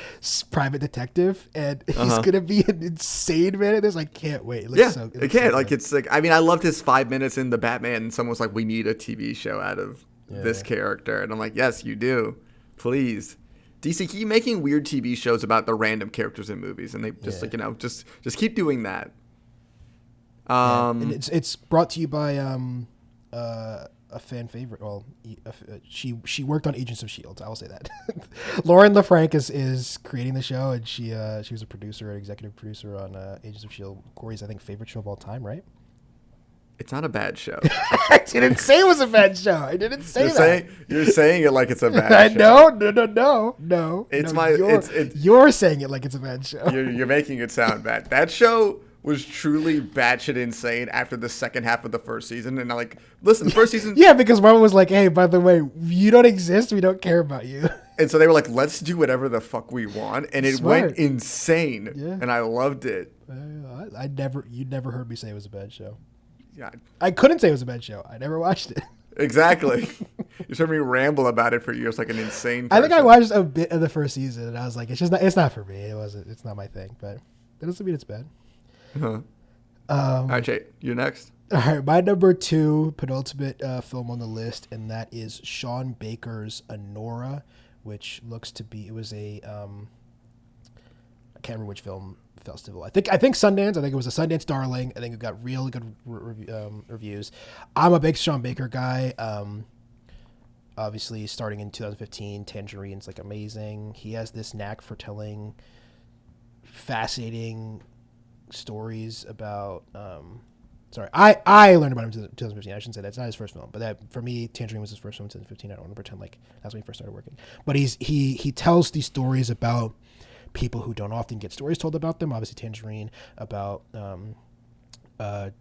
private detective, and he's gonna be an insane man at this. I can't wait. It can't. Like, it's like, I mean, I loved his 5 minutes in the Batman, and someone was like, we need a TV show out of this character, and I'm like, yes, you do, please. DC, keep making weird TV shows about the random characters in movies, and they just just keep doing that. And it's brought to you by a fan favorite. Well, she worked on Agents of S.H.I.E.L.D. I will say that. Lauren LaFranc is creating the show, and she was a producer, an executive producer on Agents of S.H.I.E.L.D. Corey's, I think, favorite show of all time, right? It's not a bad show. I didn't say it was a bad show. I didn't say that. You're saying it like it's a bad show. No. You're saying it like it's a bad show. You're making it sound bad. That show was truly batshit insane after the second half of the first season. And I'm like, listen, the first season... Yeah, because Marvel was like, hey, by the way, you don't exist. We don't care about you. And so they were like, let's do whatever the fuck we want. And it went insane. Yeah. And I loved it. You never heard me say it was a bad show. Yeah. I couldn't say it was a bad show. I never watched it. Exactly. You heard me ramble about it for years like an insane person. I think I watched a bit of the first season, and I was like, it's not for me. It's not my thing. But that doesn't mean it's bad. Huh. All right, Che, you're next. All right, my number 2 penultimate film on the list, and that is Sean Baker's Anora, which looks to be, it was a I can't remember which film festival. I think Sundance. I think it was a Sundance darling. I think it got real good reviews. I'm a big Sean Baker guy. Obviously, starting in 2015, Tangerine's like amazing. He has this knack for telling fascinating stories about I learned about him in 2015. I shouldn't say that. It's not his first film, but that for me, Tangerine was his first film in 2015. I don't want to pretend like that's when he first started working. But he tells these stories about people who don't often get stories told about them. Obviously, Tangerine about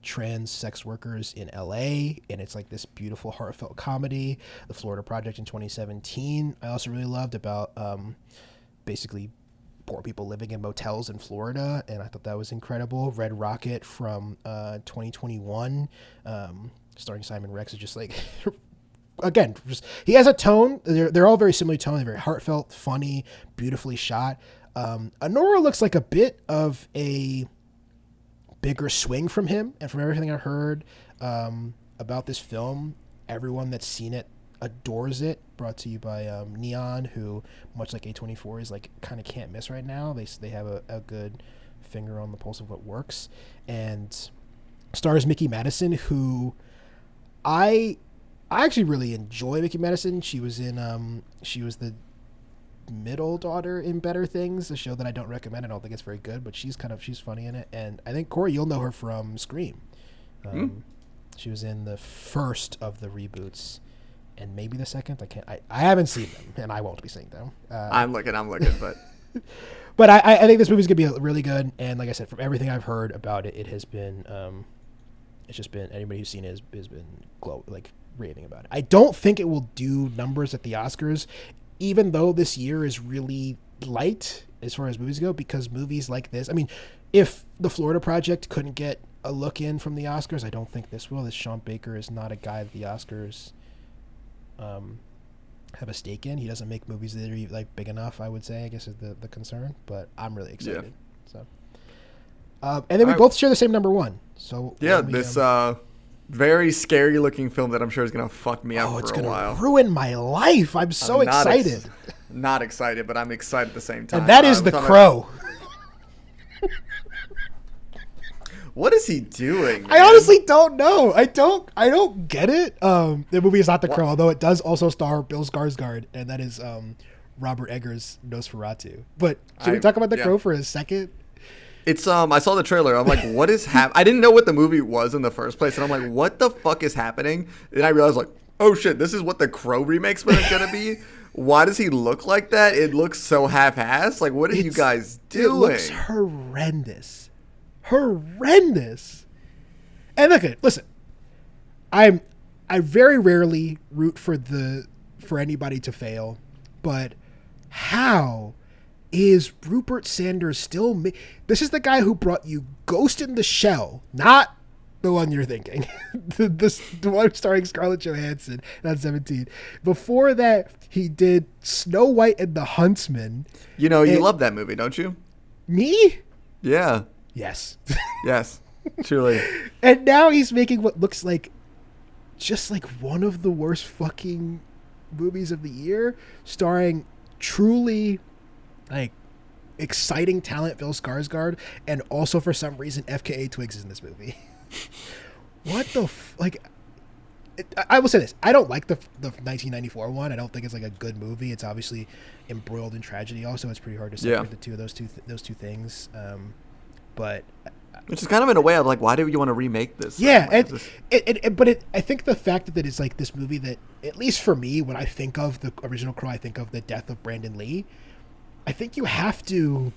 trans sex workers in LA, and it's like this beautiful heartfelt comedy. The Florida Project in 2017 I also really loved, about basically poor people living in motels in Florida, and I thought that was incredible. Red Rocket from 2021, starring Simon Rex, is just like again, just he has a tone. They're all very similar tone. They're very heartfelt, funny, beautifully shot. Anora looks like a bit of a bigger swing from him, and from everything I heard about this film, everyone that's seen it adores it. Brought to you by Neon, who, much like A24, is like kind of can't miss right now. They have a good finger on the pulse of what works, and stars Mickey Madison, who I actually really enjoy. Mickey Madison. She was the middle daughter in Better Things, a show that I don't recommend. I don't think it's very good, but she's funny in it. And I think, Corey, you'll know her from Scream. She was in the first of the reboots, and maybe the second. I haven't seen them, and I won't be seeing them. I'm looking, but but I think this movie's gonna be really good. And like I said, from everything I've heard about it, it has been it's just been, anybody who's seen it has been raving about it. I don't think it will do numbers at the Oscars, even though this year is really light as far as movies go, because movies like this, I mean, if the Florida Project couldn't get a look in from the Oscars, I don't think this will. This Sean Baker is not a guy that the Oscars have a stake in. He doesn't make movies that are like big enough, I would say, I guess is the concern, but I'm really excited. Yeah. So, and then we both share the same number 1. So yeah, this very scary looking film that I'm sure is going to fuck me up for a while. It's going to ruin my life. I'm so excited. Not excited, but I'm excited at the same time. And that is The Crow. What is he doing, man? I honestly don't know. I don't get it. The movie is not The Crow, although it does also star Bill Skarsgård, and that is Robert Eggers' Nosferatu. But should we talk about The Crow for a second? It's I saw the trailer. I'm like, what is happening? I didn't know what the movie was in the first place, and I'm like, what the fuck is happening? And I realized, like, oh shit, this is what the Crow remake's gonna be. Why does he look like that? It looks so half-assed. Like, what are you guys doing? It looks horrendous. Horrendous. And look at it. Listen, I very rarely root for anybody to fail, but how is Rupert Sanders still this is the guy who brought you Ghost in the Shell, not the one you're thinking. the one starring Scarlett Johansson, not 17. Before that, he did Snow White and the Huntsman. You know, you love that movie, don't you? Me? Yeah. Yes. Yes. Truly. And now he's making what looks like just like one of the worst fucking movies of the year, starring truly like exciting talent Bill Skarsgård, and also for some reason FKA Twigs is in this movie. What the I will say this: I don't like the 1994 one. I don't think it's like a good movie. It's obviously embroiled in tragedy. Also, it's pretty hard to separate the two of those two things. But which is kind of in a way of like, why do you want to remake this? Yeah, like, I think the fact that it's like this movie that, at least for me, when I think of the original Crow, I think of the death of Brandon Lee. I think you have to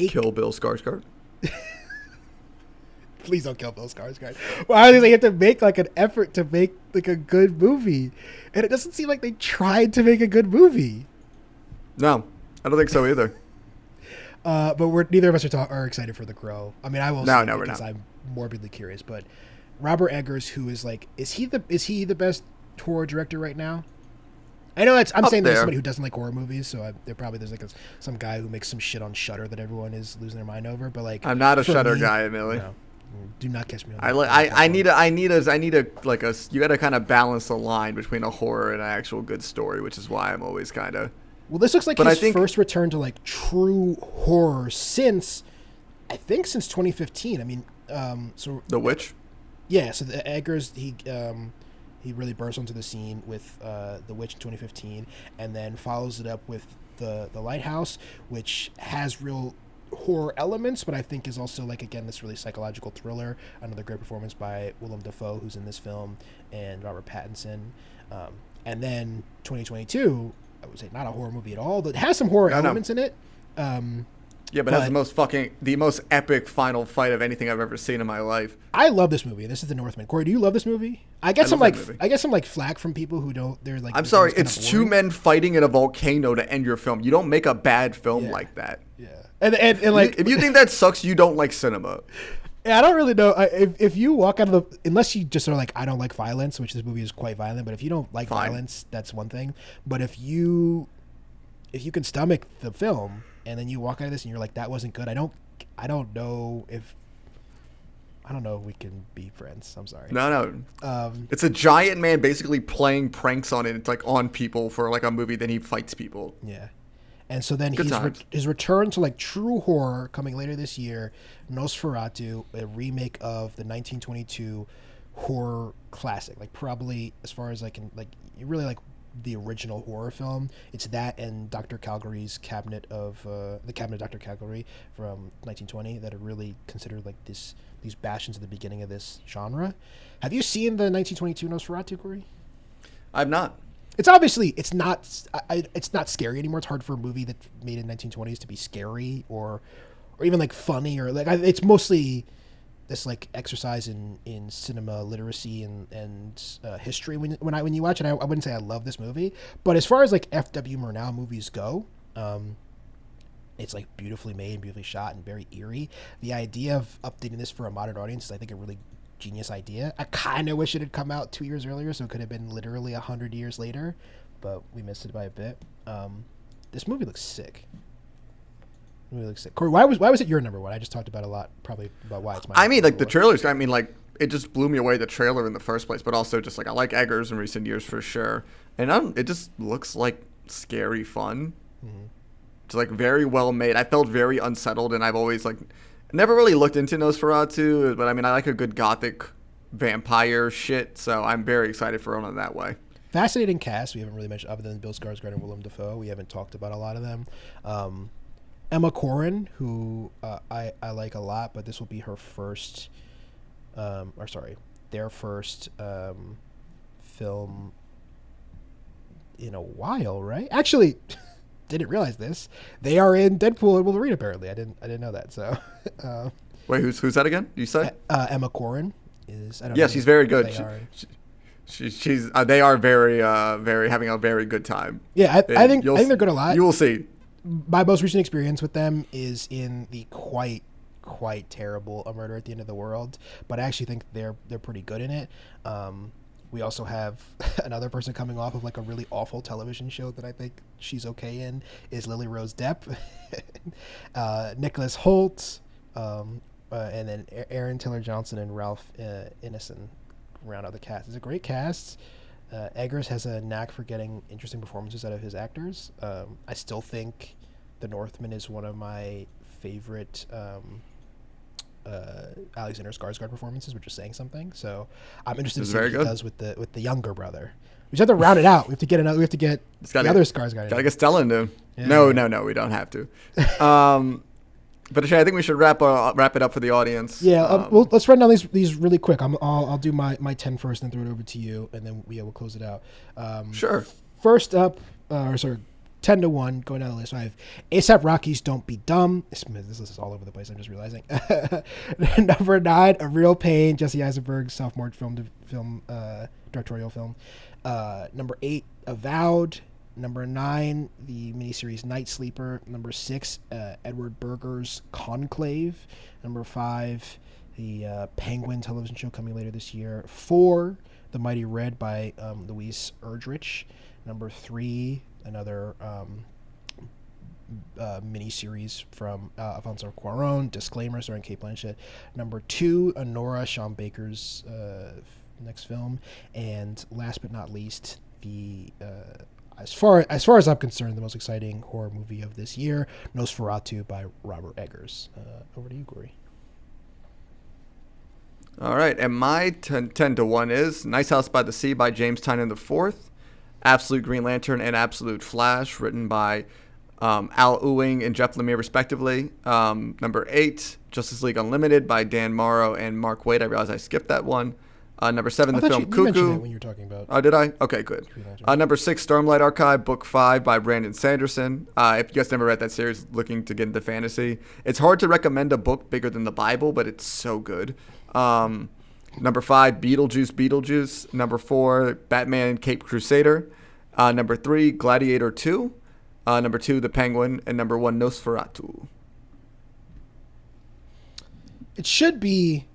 kill Bill Skarsgård. Please don't kill Bill Skarsgård. Well, I was like, you have to make like an effort to make like a good movie, and it doesn't seem like they tried to make a good movie. No, I don't think so either. But neither of us are excited for The Crow. I mean, I will say we're because not. I'm morbidly curious. But Robert Eggers, who is like, is he the best horror director right now? I know I'm saying there's somebody who doesn't like horror movies, so there's like some guy who makes some shit on Shudder that everyone is losing their mind over. But like, I'm not a Shudder guy, Millie. No, do not catch me on that. I need a like a, you got to kind of balance the line between a horror and an actual good story, which is why I'm always kind of. Well, this looks like his first return to like true horror since 2015. I mean, so The Witch. Yeah, so the Eggers he really burst onto the scene with The Witch in 2015, and then follows it up with the Lighthouse, which has real horror elements, but I think is also like, again, this really psychological thriller. Another great performance by Willem Dafoe, who's in this film, and Robert Pattinson. And then 2022, I would say not a horror movie at all. It has some horror elements in it. Yeah, but it has the most epic final fight of anything I've ever seen in my life. I love this movie. This is The Northman. Corey, do you love this movie? I get some flack from people who don't. They're like, I'm sorry, it's two men fighting in a volcano to end your film. You don't make a bad film like that. Yeah, and like, if you think that sucks, you don't like cinema. Yeah, I don't really know. If you walk out of unless you just are like, I don't like violence, which this movie is quite violent. But if you don't like violence, that's one thing. But if you can stomach the film, and then you walk out of this and you're like, that wasn't good. I don't know if we can be friends. I'm sorry. No. It's a giant man basically playing pranks on it. It's like on people for like a movie. Then he fights people. Yeah. And so then his return to like true horror coming later this year, Nosferatu, a remake of the 1922 horror classic. Like probably as far as I can, like, you really like the original horror film. It's that and Dr. Calgary's Cabinet of Dr. Calgary from 1920 that are really considered like these bastions at the beginning of this genre. Have you seen the 1922 Nosferatu, Corey? I've not. It's obviously it's not scary anymore. It's hard for a movie that's made in 1920s to be scary or even like funny or like it's mostly this like exercise in cinema literacy and history. When you watch it, I wouldn't say I love this movie, but as far as like F.W. Murnau movies go, it's like beautifully made, beautifully shot, and very eerie. The idea of updating this for a modern audience is, I think, a really genius idea. I kind of wish it had come out 2 years earlier, so it could have been literally 100 years later, but we missed it by a bit. This movie looks sick. Corey, why was it your number one? I just talked about a lot, probably about why it's my. I mean, like the trailers. I mean, like it just blew me away, the trailer in the first place, but also just like I like Eggers in recent years for sure, and it just looks like scary fun. Mm-hmm. It's like very well made. I felt very unsettled, and I've always like never really looked into Nosferatu, but I mean I like a good gothic vampire shit, so I'm very excited for it in that way. fascinating cast. We haven't really mentioned, other than Bill Skarsgård and Willem Dafoe, we haven't talked about a lot of them. Emma Corrin, who I like a lot, but this will be her first, their first film in a while, right? Actually, didn't realize this. They are in Deadpool and Wolverine. Apparently, I didn't know that. So, wait, who's that again? You say Emma Corrin is. I don't yeah, know she's very good. She's they are very having a very good time. Yeah, I think they're good a lot. You will see. My most recent experience with them is in the quite terrible A Murder at the End of the World, but I actually think they're pretty good in it. We also have another person coming off of like a really awful television show that I think she's okay in is Lily Rose Depp, Nicholas Hoult, and then Aaron Taylor Johnson and Ralph Ineson round out the cast. It's a great cast. Eggers has a knack for getting interesting performances out of his actors. I still think The Northman is one of my favorite Alexander Skarsgård performances, which is saying something. So I'm interested to see what he does with the younger brother. We just have to round it out. We have to get the other Skarsgård. Gotta get Stella in there. Yeah. No, we don't have to. But I think we should wrap it up for the audience. Yeah, well, let's run down these really quick. I'll do my 10 first, and then throw it over to you, and then we'll close it out. Sure. First up, 10-1 going down the list. I have A$AP Rocky's "Don't Be Dumb." This list is all over the place. I'm just realizing. Number 9, A Real Pain, Jesse Eisenberg's sophomore directorial film. Number 8, Avowed. Number 9, the miniseries Night Sleeper. Number 6, Edward Berger's Conclave. Number 5, the Penguin television show coming later this year. 4, The Mighty Red by Louise Erdrich. Number 3, another miniseries from Alfonso Cuarón, Disclaimer, starring Cate Blanchett. Number 2, Anora, Sean Baker's next film. And last but not least, the as far as I'm concerned, the most exciting horror movie of this year, Nosferatu by Robert Eggers. Over to you, Cory. All right, and my 10-1 is Nice House by the Sea by James Tynion IV, Absolute Green Lantern and Absolute Flash, written by Al Ewing and Jeff Lemire, respectively. Number 8, Justice League Unlimited by Dan Morrow and Mark Waid. I realize I skipped that one. Number 7, the film Cuckoo. You mentioned it when you were talking about. Oh, did I? Okay, good. Number 6, Stormlight Archive, Book 5 by Brandon Sanderson. If you guys never read that series, looking to get into fantasy, it's hard to recommend a book bigger than the Bible, but it's so good. Number 5, Beetlejuice. Number 4, Batman Caped Crusader. Number 3, Gladiator 2. Number 2, The Penguin. And number 1, Nosferatu. It should be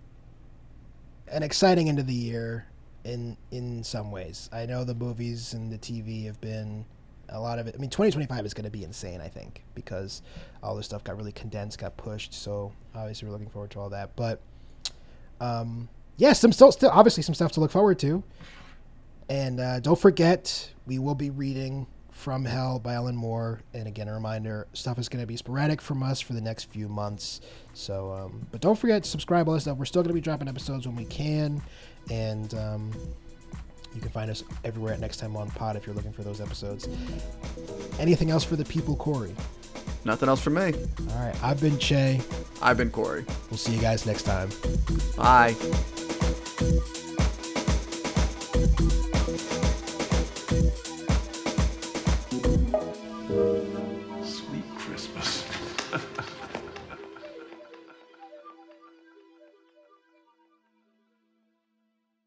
an exciting end of the year in some ways. I know the movies and the TV have been a lot of it. I mean, 2025 is going to be insane, I think, because all this stuff got really condensed, got pushed. So obviously we're looking forward to all that. But yeah, still obviously some stuff to look forward to. And don't forget, we will be reading From Hell by Alan Moore. And again, a reminder, stuff is going to be sporadic from us for the next few months. So, but don't forget to subscribe, all that stuff. We're still going to be dropping episodes when we can. And you can find us everywhere at Next Time On Pod if you're looking for those episodes. Anything else for the people, Cory? Nothing else from me. All right. I've been Che. I've been Cory. We'll see you guys next time. Bye.